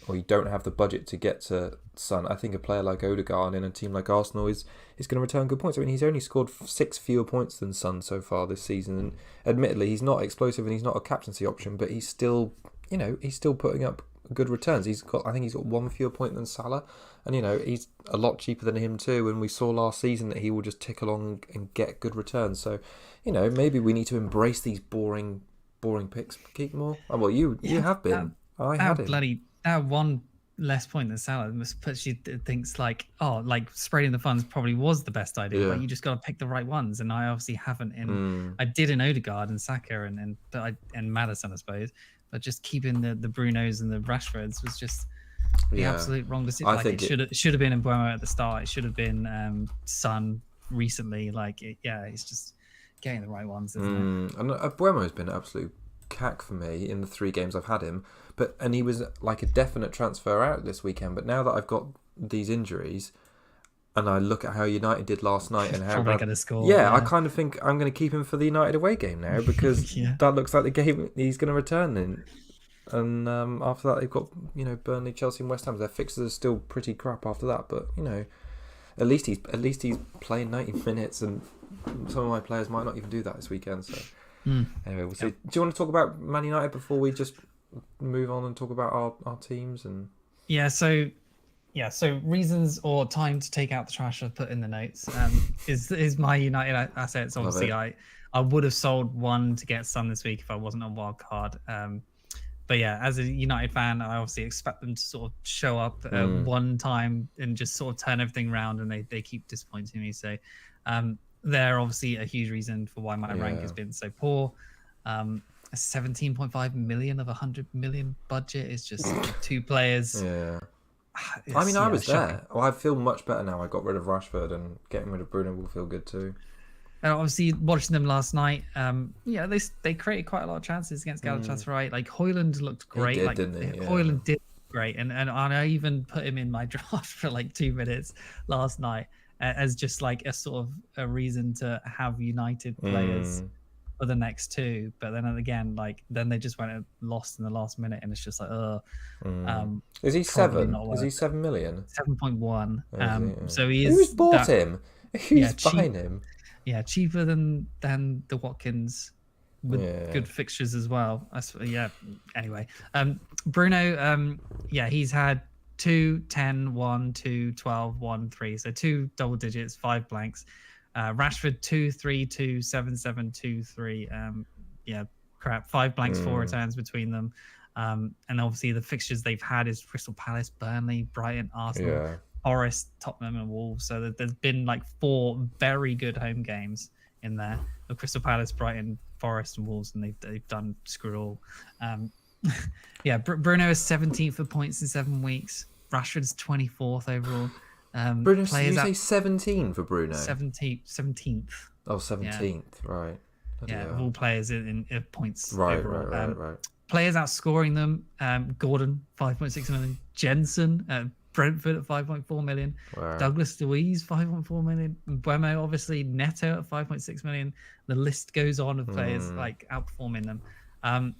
or you don't have the budget to get to Son, I think a player like Odegaard in a team like Arsenal is going to return good points. I mean, he's only scored 6 fewer points than Son so far this season, and admittedly he's not explosive and he's not a captaincy option, but he's still putting up good returns. I think he's got 1 fewer point than Salah, and he's a lot cheaper than him too, and we saw last season that he will just tick along and get good returns. So maybe we need to embrace these boring picks, keep more. Oh, well, you have been. I had him.
That 1 less point than Salah must put you thinks like, oh, like spreading the funds probably was the best idea, but you just got to pick the right ones, and I obviously haven't. I did in Odegaard and Saka and Maddison, I suppose. But just keeping the Brunos and the Rashfords was just the absolute wrong decision. It should have been in Mbeumo at the start. It should have been Son recently. It's just getting the right ones, isn't it?
And Mbeumo has been an absolute cack for me in the 3 games I've had him. And he was like a definite transfer out this weekend. But now that I've got these injuries, and I look at how United did last night and how
probably going to score.
I kind of think I'm going to keep him for the United away game now because that looks like the game he's going to return in. And after that, they've got Burnley, Chelsea, and West Ham. Their fixtures are still pretty crap after that, but at least he's playing 90 minutes, and some of my players might not even do that this weekend. So anyway, we'll see. Yep. Do you want to talk about Man United before we just move on and talk about our teams and?
So reasons or time to take out the trash I've put in the notes is my United assets. Obviously, I would have sold one to get some this week if I wasn't on Wildcard. But yeah, as a United fan, I obviously expect them to sort of show up one time and just sort of turn everything around, and they keep disappointing me. So they're obviously a huge reason for why my rank has been so poor. 17.5 million of 100 million budget is just 2 players.
Yeah. I was there. Well, I feel much better now. I got rid of Rashford, and getting rid of Bruno will feel good too.
And obviously, watching them last night, they created quite a lot of chances against Galatasaray. Like Højlund looked great.
He did, didn't he? Yeah.
Højlund did great, and I even put him in my draft for like 2 minutes last night as just like a sort of a reason to have United players for the next 2. But then again, then they just went and lost in the last minute, and it's just like,
is he 7? Is he 7 million?
7.1. So he is.
Who's bought him? Who's buying him?
Yeah, cheaper than the Watkins with good fixtures as well. Anyway, Bruno, he's had 2, 10, 1, 2, 12, 1, 3. So 2 double digits, 5 blanks. Rashford 2, 3, 2, 7, 7, 2, 3. 5 blanks, 4 returns between them. And obviously the fixtures they've had is Crystal Palace, Burnley, Brighton, Arsenal, Forest, Tottenham, and Wolves. So there's been like 4 very good home games in there of Crystal Palace, Brighton, Forest, and Wolves, and they've done screw all. Bruno is 17th for points in 7 weeks. Rashford's 24th overall.
Bruno, did you say 17 for Bruno?
17th.
Oh, 17th, right.
Of all players in points
right,
overall.
Right.
Players outscoring them: Gordon 5.6 million, Jensen at Brentford at 5.4 million, Douglas Luiz 5.4 million, Buemo obviously, Neto at 5.6 million. The list goes on of players like outperforming them.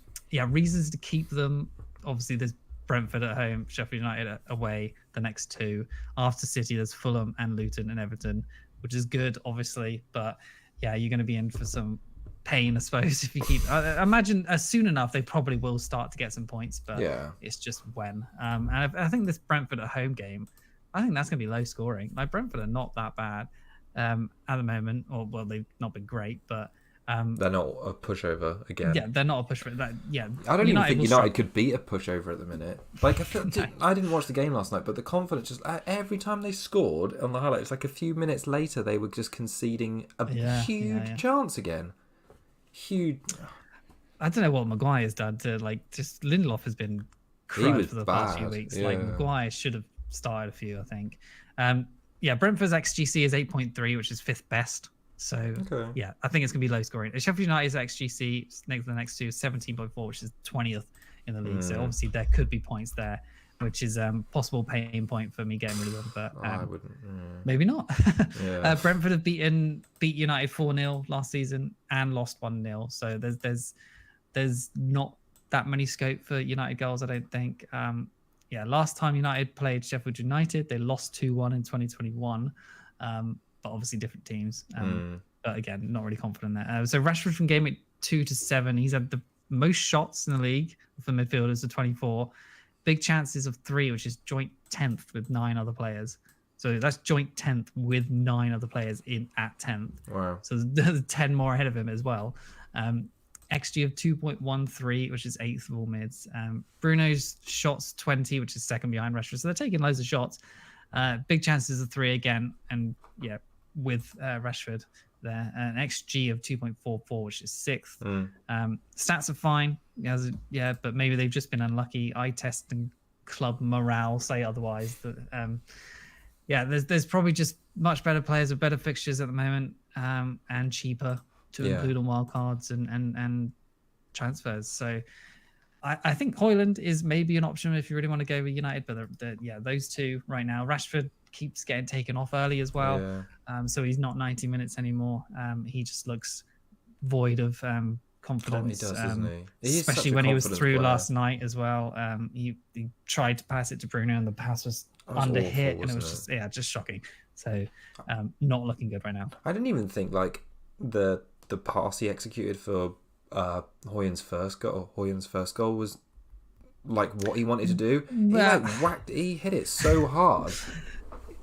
Reasons to keep them: obviously there's Brentford at home, Sheffield United away the next 2. After City, there's Fulham and Luton and Everton, which is good, obviously. But you're going to be in for some pain, I suppose, if you keep. I imagine soon enough they probably will start to get some points, but it's just when. And I think this Brentford at home game, I think that's going to be low scoring. Like Brentford are not that bad at the moment, they've not been great, but.
They're not a pushover again.
Yeah, they're not a pushover.
I don't even think United could beat a pushover at the minute. Like I didn't watch the game last night, but the confidence just every time they scored on the highlights, like a few minutes later, they were just conceding a huge chance again. Huge.
I don't know what Maguire's done to just Lindelof has been crushed for the past few weeks. Like Maguire should have started a few, I think. Brentford's XGC is 8.3, which is 5th best. So I think it's gonna be low scoring. Sheffield United's XGC the next 2 is 17.4, which is 20th in the league. So obviously there could be points there, which is possible pain point for me getting rid of them. But
I wouldn't.
Maybe not. Brentford have beat United 4-0 last season and lost 1-0. So there's not that many scope for United goals, I don't think. Last time United played Sheffield United, they lost 2-1 in 2021. But obviously different teams. But again, not really confident there. So Rashford from game week 2 to 7, he's had the most shots in the league for midfielders of 24. Big chances of 3, which is joint 10th with 9 other players. So that's joint 10th with 9 other players at 10th.
Wow.
So there's 10 more ahead of him as well. XG of 2.13, which is 8th of all mids. Bruno's shots 20, which is 2nd behind Rashford. So they're taking loads of shots. Big chances of 3 again, and with Rashford there, an XG of 2.44, which is 6th. Stats are fine, but maybe they've just been unlucky. Eye test and club morale say otherwise. There's probably just much better players with better fixtures at the moment, and cheaper to include on wildcards and transfers. So I think Højlund is maybe an option if you really want to go with United, but those 2 right now. Rashford keeps getting taken off early as well, so he's not 90 minutes anymore. He just looks void of confidence.
He does, doesn't he? He is such
especially
a
when he was
confident
through
player.
last night as well. He tried to pass it to Bruno, and the pass was under
awful,
hit, and it
wasn't
was just shocking. So not looking good right now.
I didn't even think like the pass he executed for Hoyen's first goal was like what he wanted to do. He hit it so hard.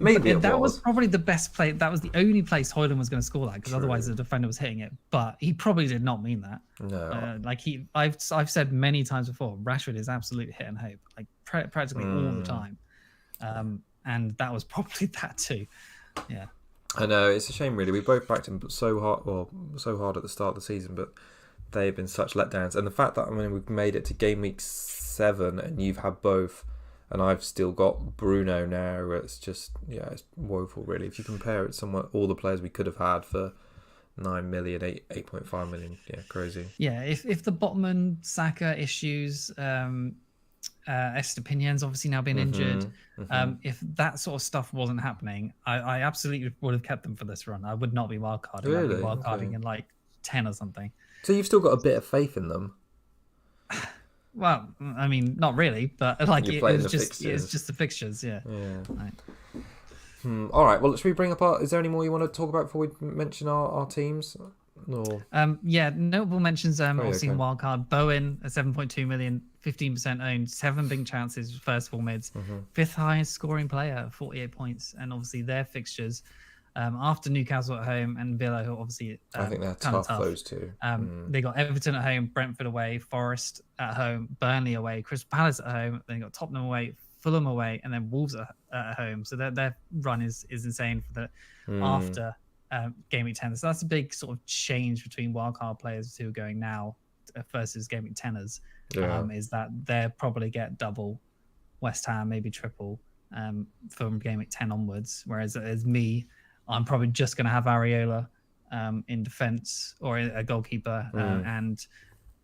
Maybe
that was probably the best play. That was the only place Højlund was going to score that, because otherwise the defender was hitting it. But he probably did not mean that.
No,
I've said many times before, Rashford is absolute hit and hope, like practically all the time. And that was probably that too. Yeah.
I know, it's a shame really. We both backed him so hard at the start of the season, but they've been such letdowns. And the fact that we've made it to game week 7 and you've had both, and I've still got Bruno now, it's just it's woeful really. If you compare it somewhat, all the players we could have had for 9 million, 8.5 million, crazy.
Yeah, if the Botman Saka issues, Estepinian's obviously now been injured. If that sort of stuff wasn't happening, I absolutely would have kept them for this run. I would not be wildcarding.
Really?
I'd be wildcarding in like 10 or something.
So you've still got a bit of faith in them?
Well, I mean, not really, but like it's just the fixtures, yeah. Right.
All right. Well, should we bring up is there any more you want to talk about before we mention our teams? No.
Notable mentions. Obviously in wildcard, Bowen at 7.2 million, 15% owned, 7 big chances, first 4 mids, 5th highest scoring player, 48 points, and obviously their fixtures. After Newcastle at home and Villa, who obviously
I think they're tough. Those two.
They got Everton at home, Brentford away, Forest at home, Burnley away, Crystal Palace at home. Then got Tottenham away, Fulham away, and then Wolves at home. So their run is insane for the after game week 10. So that's a big sort of change between wildcard players who are going now versus game week 10ers. Is that they'll probably get double, West Ham maybe triple from game week 10 onwards. Whereas as me, I'm probably just going to have Areola in defence or a goalkeeper and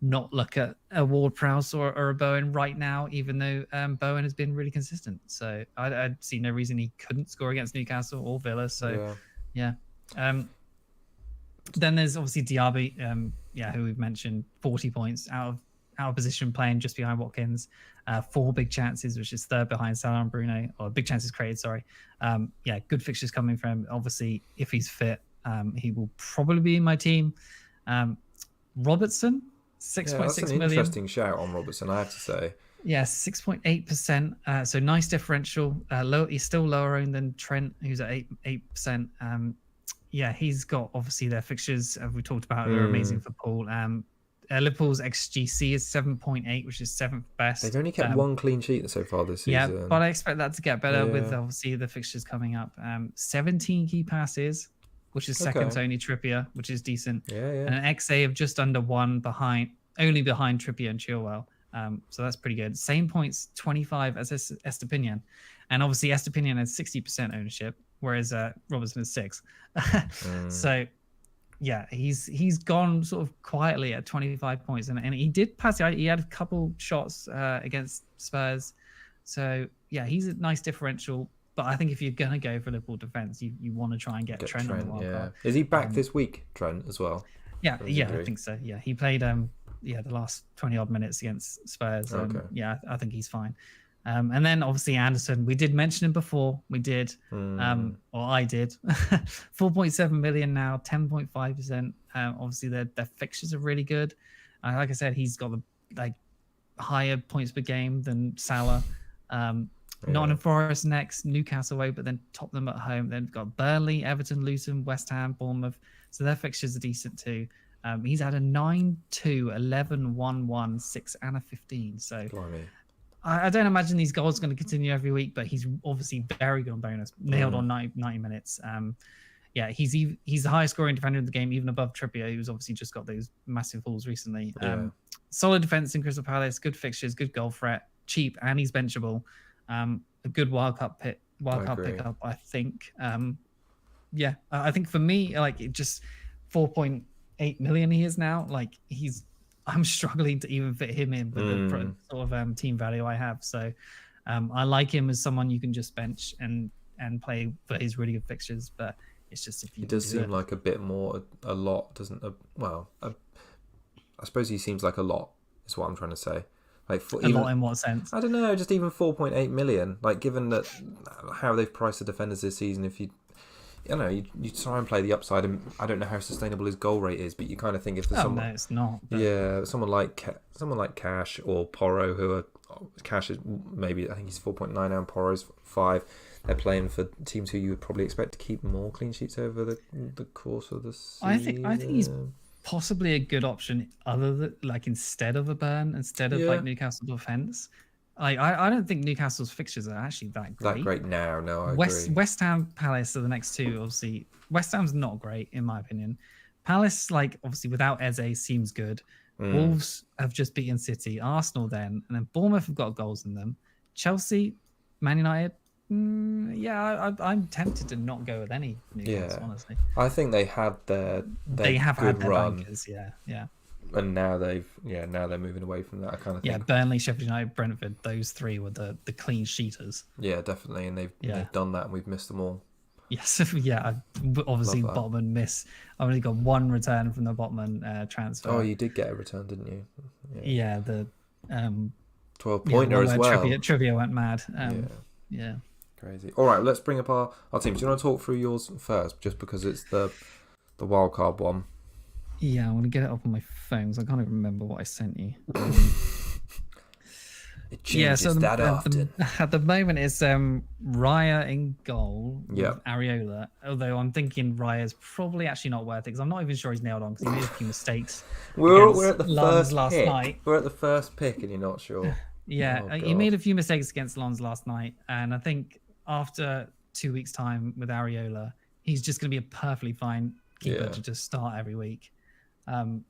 not look at a Ward-Prowse or a Bowen right now, even though Bowen has been really consistent. So I see no reason he couldn't score against Newcastle or Villa. So yeah. Then there's obviously Diaby, who we've mentioned, 40 points out of position, playing just behind Watkins. 4 big chances, which is third behind Salah and Bruno, or big chances created, sorry. Good fixtures coming from him. Obviously, if he's fit, he will probably be in my team. Robertson, 6.6 million. That's an
interesting shout on Robertson, I have to say.
Yeah, 6.8%. So nice differential. He's still lower owned than Trent, who's at 8%. He's got obviously their fixtures, as we talked about, are amazing for Paul. Liverpool's XGC is 7.8, which is 7th best.
They've only kept 1 clean sheet so far this season.
Yeah, but I expect that to get better with obviously the fixtures coming up. 17 key passes, which is second to only Trippier, which is decent. And an XA of just under 1 only behind Trippier and Chilwell. So that's pretty good. Same points, 25 as Estepinian. And obviously Estepinian has 60% ownership, whereas Robertson is 6. So yeah, he's gone sort of quietly at 25 points, and he did pass. He had a couple shots against Spurs, so yeah, he's a nice differential. But I think if you're gonna go for Liverpool defense, you want to try and get Trent on the wild card.
Is he back this week, Trent, as well?
Yeah, I think so. Yeah, he played the last 20 odd minutes against Spurs. Yeah, I think he's fine. And then obviously Anderson, we did mention him before. We did, or I did. 4.7 million now, 10.5%. Obviously their fixtures are really good. Like I said, he's got the higher points per game than Salah. Nottingham Forest next, Newcastle away, but then Tottenham at home. Then we've got Burnley, Everton, Luton, West Ham, Bournemouth. So their fixtures are decent too. He's had a 9-2, 11-1-1, 6 and a 15. So
Blimey.
I don't imagine these goals are going to continue every week, but he's obviously very good on bonus. Nailed on 90 minutes. He's the highest scoring defender in the game, even above Trippier, who's obviously just got those massive hauls recently. Solid defense in Crystal Palace, good fixtures, good goal threat, cheap, and he's benchable. A good wildcard pickup, I think. I think for me, like it just 4.8 million he is now. Like I'm struggling to even fit him in with the sort of team value I have. So I like him as someone you can just bench and play for his really good fixtures. But it's just if you
it does seem like a bit more, a lot, doesn't? I suppose he seems like a lot. Is what I'm trying to say. Like
A lot in what sense?
I don't know. Just even 4.8 million. Like given that how they've priced the defenders this season, if you know, you try and play the upside, and I don't know how sustainable his goal rate is, but you kind of think if there's someone,
no, it's not. But...
yeah, someone like Cash or Porro, who are Cash is maybe I think he's 4.9 and Porro's 5. They're playing for teams who you would probably expect to keep more clean sheets over the course of the season.
I think he's possibly a good option, other than like instead of a Burn, instead of like Newcastle defense. I don't think Newcastle's fixtures are actually that great.
That great now, no, I agree.
West Ham, Palace are the next two. Obviously, West Ham's not great in my opinion. Palace, like obviously without Eze, seems good. Wolves have just beaten City, Arsenal then, and then Bournemouth have got goals in them. Chelsea, Man United. I'm tempted to not go with any Newcastle, honestly.
I think they had their
they have
good
had their
run.
Bankers, yeah.
And now they're moving away from that kind of thing.
Yeah, Burnley, Sheffield United, Brentford, those three were the clean sheeters.
Yeah, definitely, and they've done that, and we've missed them all.
Yes, yeah. Obviously, Botman miss. I only got one return from the Botman transfer.
Oh, you did get a return, didn't you?
Yeah, the
12-pointer as well.
Trivia went mad. Yeah.
Crazy. All right, let's bring up our teams. Do you want to talk through yours first, just because it's the wildcard one?
Yeah, I want to get it up on my phone because I can't even remember what I sent you.
It changes that often.
At the moment, it's Raya in goal with Areola. Although I'm thinking Raya's probably actually not worth it because I'm not even sure he's nailed on because he made a few mistakes.
We're at the first
last
pick.
Night.
We're at the first pick, and you're not sure.
Yeah, he made a few mistakes against Lens last night, and I think after 2 weeks' time with Areola, he's just going to be a perfectly fine keeper to just start every week.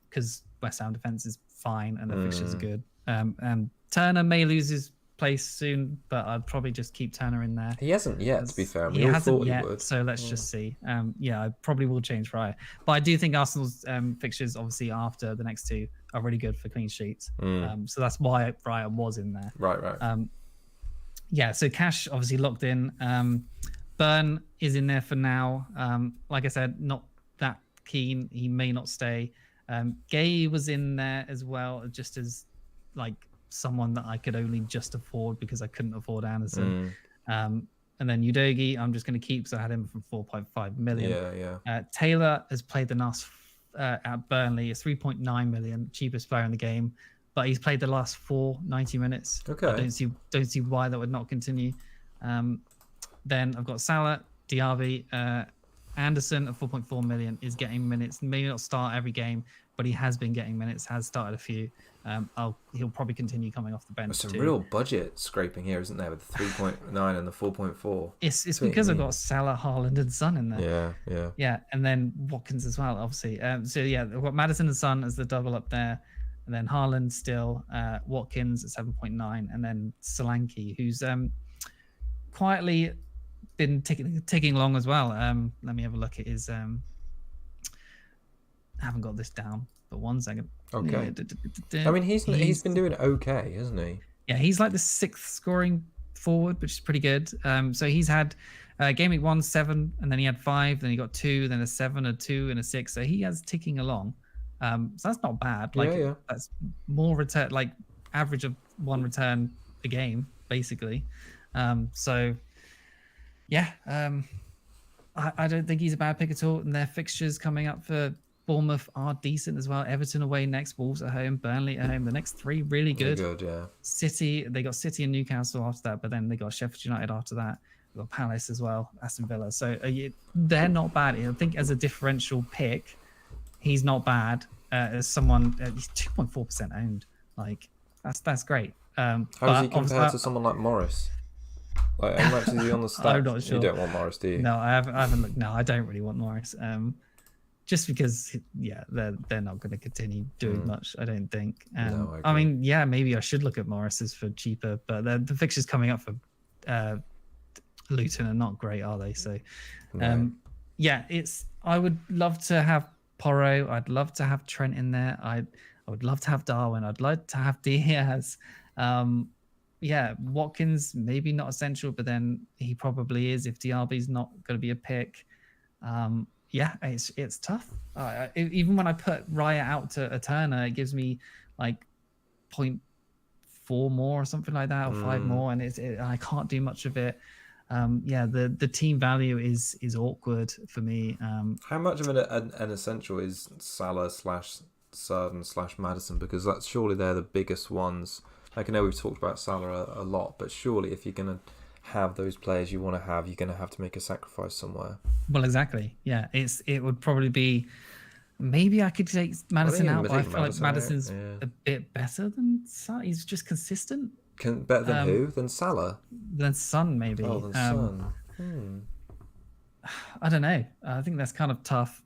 Because West Ham defense is fine and the fixtures are good. And Turner may lose his place soon, but I'd probably just keep Turner in there.
He hasn't yet, to be fair.
He hasn't yet, so let's just see. I probably will change Raya. But I do think Arsenal's fixtures, obviously after the next two, are really good for clean sheets. So that's why Raya was in there.
Right.
So Cash obviously locked in. Burn is in there for now. Like I said, not that keen. He may not stay. Gay was in there as well, just as like someone that I could only just afford because I couldn't afford Anderson. And then Udogi, I'm just going to keep, so I had him for 4.5 million. Taylor has played the last at Burnley. It's 3.9 million, cheapest player in the game, but he's played the last 90 minutes.
Okay.
I don't see why that would not continue. Then I've got Salah, Diaby, Anderson at 4.4 million is getting minutes. Maybe not start every game, but he has been getting minutes. Has started a few. He'll probably continue coming off the bench.
There's some real budget scraping here, isn't there, with the 3.9 and the 4.4?
It's because I've got Salah, Haaland, and Son in there. Yeah, and then Watkins as well, obviously. I've got Maddison and Son as the double up there, and then Haaland still, Watkins at 7.9, and then Solanke, who's quietly been ticking along as well. Let me have a look at his. I haven't got this down, but 1 second.
Okay. I mean, he's been doing okay, hasn't he?
Yeah, he's like the 6th scoring forward, which is pretty good. So he's had game week 1, 7, and then he had 5, then he got 2, then a 7, a 2, and a 6. So he has ticking along. So that's not bad. Like that's more return, like average of 1 return a game, basically. I don't think he's a bad pick at all. And their fixtures coming up for Bournemouth are decent as well. Everton away next, Wolves at home, Burnley at home. The next 3 really good. City, they got City and Newcastle after that, but then they got Sheffield United after that. They got Palace as well, Aston Villa. So they're not bad. I think as a differential pick, he's not bad. As someone, he's 2.4% owned. Like that's great.
How does he compare to someone like Morris? Like, how much is he on the stats?
I'm not sure.
You don't want Morris, do you?
No, I haven't looked. No, I don't really want Morris. Just because, they're not going to continue doing much, I don't think. I mean, maybe I should look at Morris's for cheaper, but the fixtures coming up for Luton are not great, are they? So, I would love to have Porro. I'd love to have Trent in there. I would love to have Darwin. I'd like to have Diaz. Watkins, maybe not essential, but then he probably is if Diaby's not going to be a pick. yeah, it's tough. Even when I put Raya out to a Turner, it gives me like 0.4 more or something like that, or 5 more, and I can't do much of it. Yeah, the team value is awkward for me.
How much of an essential is Salah / Son / Maddison? Because that's surely they're the biggest ones. Like, I know we've talked about Salah a lot, but surely if you're going to have those players you want to have, you're going to have to make a sacrifice somewhere.
Well, exactly. Yeah, it would probably be. Maybe I could take Maddison out, but I feel like Maddison's a bit better than Salah. He's just consistent.
Better than who? Than Salah?
Than Son, maybe.
Oh, than Son.
I don't know. I think that's kind of tough.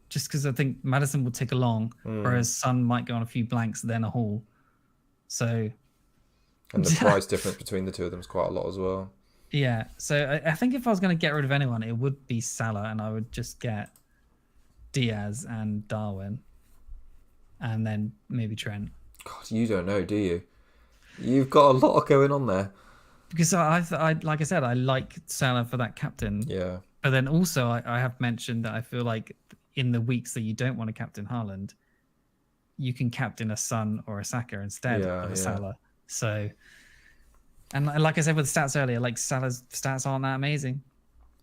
Just because I think Maddison will tick along, whereas Son might go on a few blanks, then a haul. So.
And the price difference between the two of them is quite a lot as well.
Yeah. So I think if I was going to get rid of anyone, it would be Salah, and I would just get Diaz and Darwin, and then maybe Trent.
God, you don't know, do you? You've got a lot going on there.
Because I like I said, I like Salah for that captain.
Yeah.
But then also I have mentioned that I feel like in the weeks that you don't want to captain Haaland, you can captain a Son or a Saka instead of a Salah. So, and like I said with the stats earlier, like Salah's stats aren't that amazing,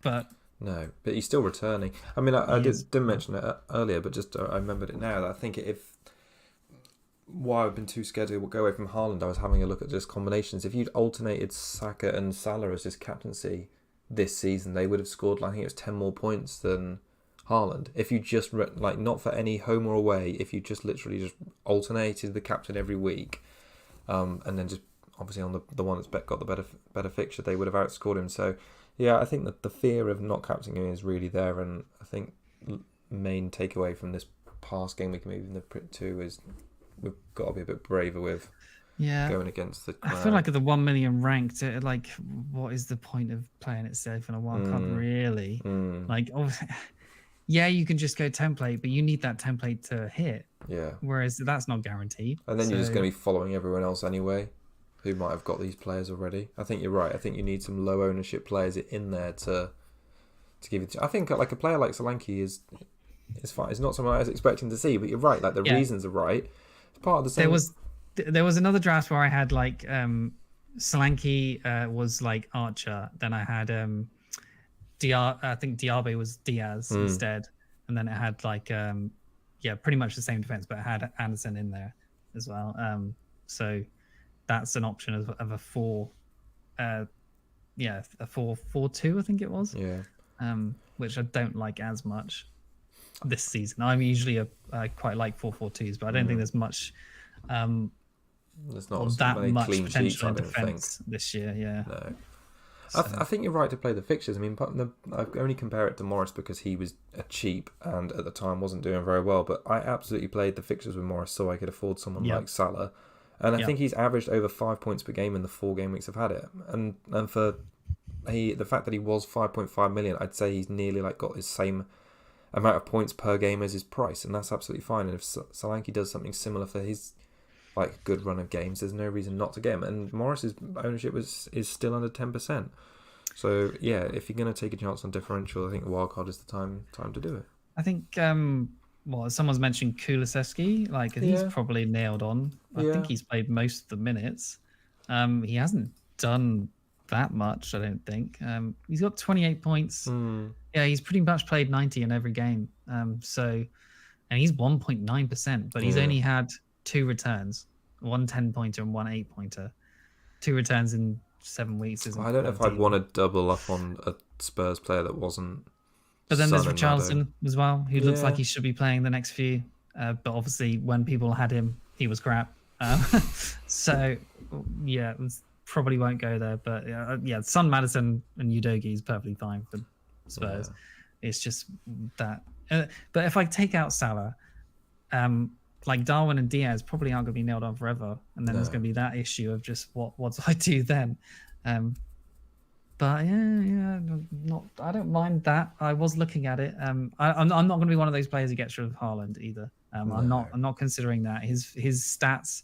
but
no, but he's still returning. I mean, I didn't mention it earlier, but just I remembered it now. That I think why I've been too scared to go away from Haaland, I was having a look at just combinations. If you'd alternated Saka and Salah as his captaincy this season, they would have scored, I think it was 10 more points than Haaland. If you just, like, not for any home or away, if you just literally just alternated the captain every week, and then just obviously on the one that's got the better fixture, they would have outscored him. So, yeah, I think that the fear of not captaining him is really there, and I think main takeaway from this past game week, maybe in the Prit 2, is we've got to be a bit braver with going against the crowd.
I feel like at the 1 million ranked, like, what is the point of playing it safe in a wildcard, really? Like, yeah, you can just go template, but you need that template to hit.
Yeah.
Whereas that's not guaranteed.
And then you're just going to be following everyone else anyway, who might have got these players already. I think you're right. I think you need some low ownership players in there to give it. I think like a player like Solanke is fine. It's not someone I was expecting to see, but you're right. Like the reasons are right. It's part of the same.
There was another draft where I had like Solanke was like Archer. Then I had I think Diaby was Diaz instead, and then it had like pretty much the same defense, but it had Anderson in there as well. So that's an option of a 4-4-2, I think it was.
Yeah.
Which I don't like as much this season. I'm usually I quite like 4-4-2s, but I don't think there's much.
There's not
that much
clean
potential
sheets,
in defense this year. Yeah.
No. So. I think you're right to play the fixtures. I mean, I only compare it to Morris because he was cheap and at the time wasn't doing very well. But I absolutely played the fixtures with Morris so I could afford someone like Salah. And I think he's averaged over 5 points per game in the 4 game weeks I've had it. And for the fact that he was 5.5 million, I'd say he's nearly like got his same amount of points per game as his price, and that's absolutely fine. And if Solanke does something similar for his like good run of games, there's no reason not to get him. And Morris's ownership is still under 10%. So yeah, if you're going to take a chance on differential, I think the wildcard is the time to do it.
I think someone's mentioned Kulusevski, like he's probably nailed on. I think he's played most of the minutes. He hasn't done that much, I don't think. He's got 28 points. Yeah, he's pretty much played 90 in every game. And he's 1.9%, but he's only had 2 returns, one 10-pointer and one 8-pointer. 2 returns in 7 weeks.
I don't know if I'd want to double up on a Spurs player that wasn't.
But then there's Richarlison as well, who looks like he should be playing the next few. But obviously, when people had him, he was crap. So, yeah, probably won't go there. But Son, Maddison, and Udogie is perfectly fine for Spurs. It's just that. But if I take out Salah, like Darwin and Diaz probably aren't going to be nailed on forever, and then there's going to be that issue of just what do I do then? But I don't mind that. I was looking at it. I'm not going to be one of those players who gets rid of Haaland either. I'm not considering that. His stats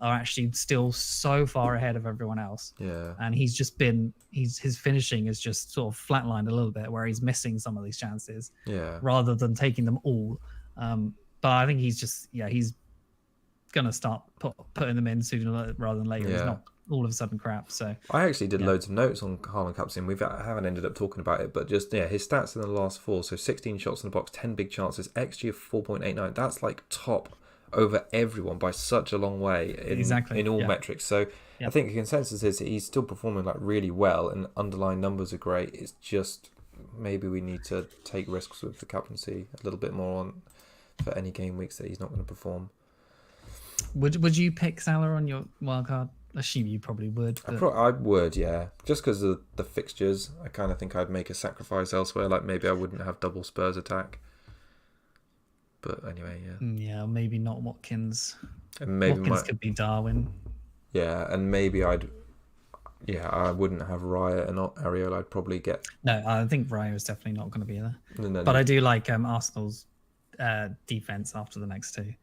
are actually still so far ahead of everyone else.
Yeah.
And he's just been his finishing is just sort of flatlined a little bit, where he's missing some of these chances
Yeah.
rather than taking them all. But I think he's gonna start putting them in sooner rather than later.
Yeah.
He's not all of a sudden crap. So
I actually did loads of notes on Haaland captain. We haven't ended up talking about it, but just his stats in the last 4. So 16 shots in the box, 10 big chances, XG of 4.89. That's like top over everyone by such a long way in all metrics. So I think the consensus is that he's still performing like really well, and underlying numbers are great. It's just maybe we need to take risks with the captaincy a little bit more on for any game weeks that he's not going to perform.
Would you pick Salah on your wildcard? I assume you probably would. But...
I would, yeah. Just because of the fixtures, I kind of think I'd make a sacrifice elsewhere. Like maybe I wouldn't have double Spurs attack. But anyway, yeah.
Yeah, maybe not Watkins.
And maybe
Watkins could be Darwin.
Yeah, and maybe I wouldn't have Raya and not Areola. I'd probably get...
No, I think Raya is definitely not going to be there.
No.
I do like Arsenal's defence after the next 2.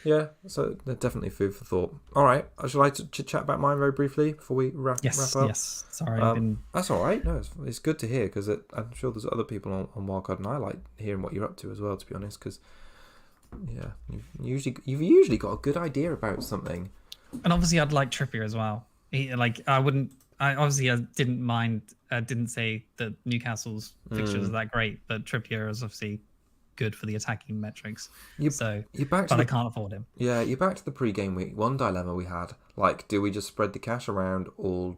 Yeah, so they're definitely food for thought. All right, I'd like to chat about mine very briefly before we wrap up.
Yes. Sorry,
that's all right. No, it's good to hear because I'm sure there's other people on Wildcard, and I like hearing what you're up to as well. To be honest, because you've usually got a good idea about something.
And obviously, I'd like Trippier as well. I didn't mind. Didn't say that Newcastle's fixtures are that great, but Trippier is obviously good for the attacking metrics. But I can't afford him.
Yeah, you're back to the pre-game week 1 dilemma we had. Like, do we just spread the cash around, or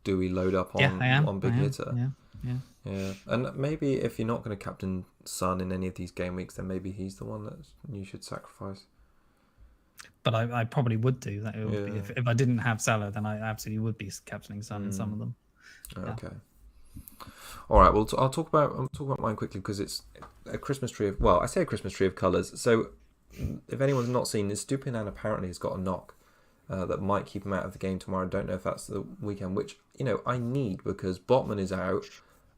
do we load up on big hitter? Yeah. And maybe if you're not going to captain Son in any of these game weeks, then maybe he's the one that you should sacrifice.
But I probably would do that. If I didn't have Salah, then I absolutely would be captaining Son in some of them.
Okay. All right. Well, I'll talk about mine quickly because it's a Christmas tree of... Well, I say a Christmas tree of colours. So if anyone's not seen this, Stupinan apparently has got a knock that might keep him out of the game tomorrow. I don't know if that's the weekend, which, I need because Botman is out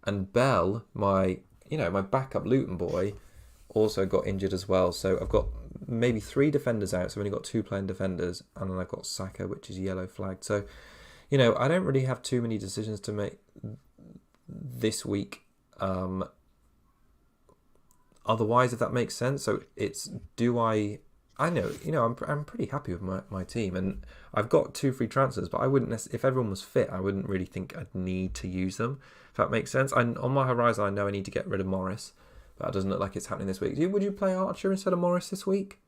and Bell, my backup Luton boy, also got injured as well. So I've got maybe 3 defenders out. So I've only got 2 playing defenders, and then I've got Saka, which is yellow flagged. So, I don't really have too many decisions to make this week. Otherwise, if that makes sense. So it's I'm pretty happy with my team, and I've got 2 free transfers, but I wouldn't if everyone was fit, I wouldn't really think I'd need to use them, if that makes sense. On my horizon, I know I need to get rid of Morris, but that doesn't look like it's happening this week. Would you play Archer instead of Morris this week?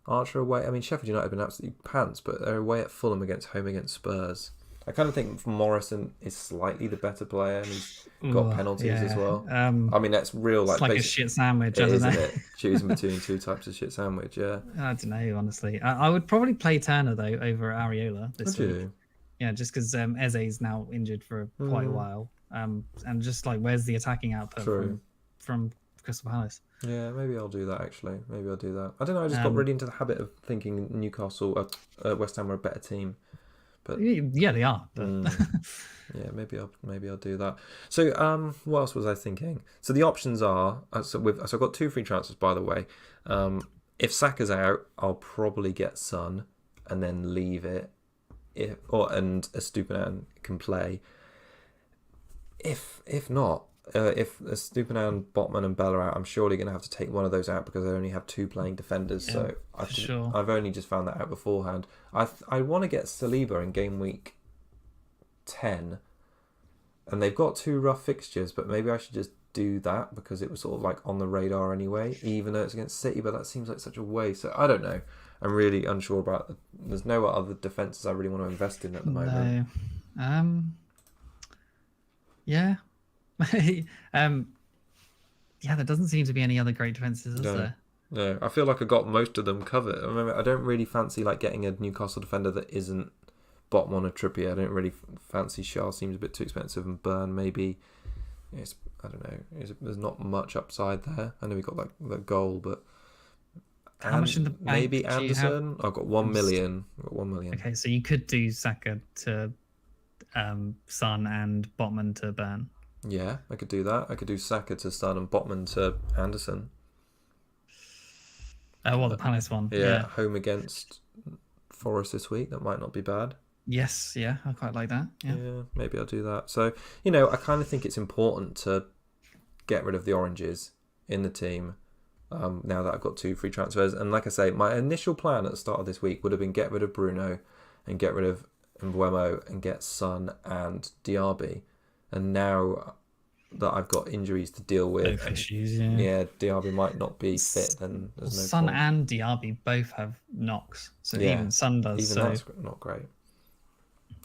Archer away. I mean, Sheffield United have been absolutely pants, but they're away at Fulham home against Spurs. I kind of think Morrison is slightly the better player, and he's got penalties as well. I mean, that's real.
It's like a shit sandwich, isn't it?
Choosing between 2 types of shit sandwich, yeah.
I don't know, honestly. I would probably play Turner, though, over Areola this week.
You?
Yeah, just because Eze's now injured for quite a while. And just like, where's the attacking output from Crystal Palace?
Yeah, maybe I'll do that, actually. Maybe I'll do that. I don't know, I just got really into the habit of thinking Newcastle, West Ham were a better team. But
yeah, they are. But...
yeah, maybe I'll do that. So, what else was I thinking? So the options are so I've got 2 free transfers, by the way. If Saka's out, I'll probably get Son and then leave it. And Estupinan can play. If not, if Estupinan, Botman, and Bell are out, I'm surely going to have to take one of those out because I only have 2 playing defenders. Yeah, so I've only just found that out beforehand. I want to get Saliba in game week 10, and they've got 2 rough fixtures, but maybe I should just do that because it was sort of like on the radar anyway, even though it's against City, but that seems like such a waste. So I don't know. I'm really unsure about there's no other defences I really want to invest in at the moment.
No. Yeah. Yeah, there doesn't seem to be any other great defences, is there?
No, I feel like I got most of them covered. I remember I don't really fancy like getting a Newcastle defender that isn't Botman or Trippier. I don't really fancy Shaw. Seems a bit too expensive, and Burn maybe. I don't know. There's not much upside there. I know we got like the goal, but
how much in the bank
maybe Anderson. I've got 1 million.
Okay, so you could do Saka to Son and Botman to Burn.
Yeah, I could do that. I could do Saka to Son and Botman to Anderson.
The Palace one.
Yeah, home against Forest this week. That might not be bad.
Yes, yeah, I quite like that. Yeah,
Maybe I'll do that. So, I kind of think it's important to get rid of the oranges in the team now that I've got 2 free transfers. And like I say, my initial plan at the start of this week would have been get rid of Bruno and get rid of Mbeumo and get Son and Diaby. And now that I've got injuries to deal with,
both issues. Yeah,
Diaby might not be fit. Then there's no
Son
point.
and Diaby both have knocks, so even Son does.
Even that's not great.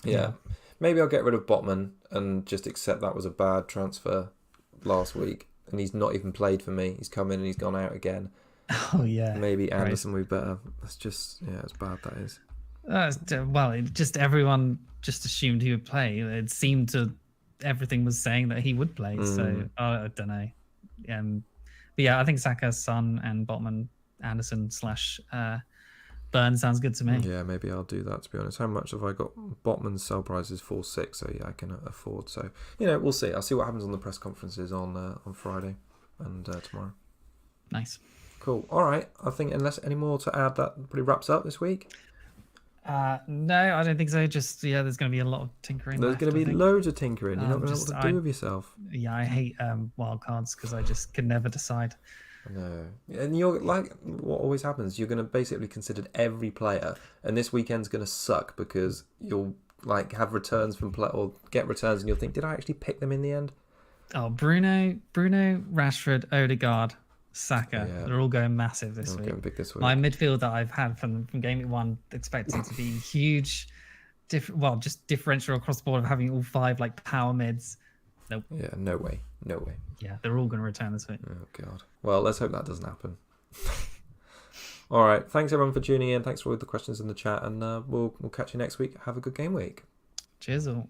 Yeah. Maybe I'll get rid of Botman and just accept that was a bad transfer last week. And he's not even played for me. He's come in and he's gone out again.
Oh, yeah.
Maybe Anderson would be better. That's just, it's bad, that is.
Everyone just assumed he would play. It seemed everything was saying that he would play. So, I don't know. But yeah, I think Saka, Son, and Botman, Anderson / Burn sounds good to me.
Yeah, maybe I'll do that, to be honest. How much have I got? Botman's sell price is 4.6, so yeah, I can afford. So, we'll see. I'll see what happens on the press conferences on Friday and tomorrow.
Nice.
Cool. All right. I think unless any more to add, that pretty wraps up this week.
No, I don't think so. Just, there's going to be a lot of tinkering.
There's going to be loads of tinkering. You're not going to know what to do with yourself.
Yeah, I hate wildcards because I just can never decide.
No, and you're like what always happens. You're going to basically consider every player, and this weekend's going to suck because you'll like have returns from play or get returns, and you'll think, did I actually pick them in the end?
Oh, Bruno, Rashford, Odegaard, Saka. They're all going massive this week.
Going big this week.
My midfield that I've had from Game Week 1 expected to be huge, just differential across the board of having all 5 like power mids. Nope.
Yeah, no way.
Yeah, they're all going to return this week.
Oh, God. Well, let's hope that doesn't happen. All right. Thanks, everyone, for tuning in. Thanks for all the questions in the chat. And we'll catch you next week. Have a good game week.
Cheers all.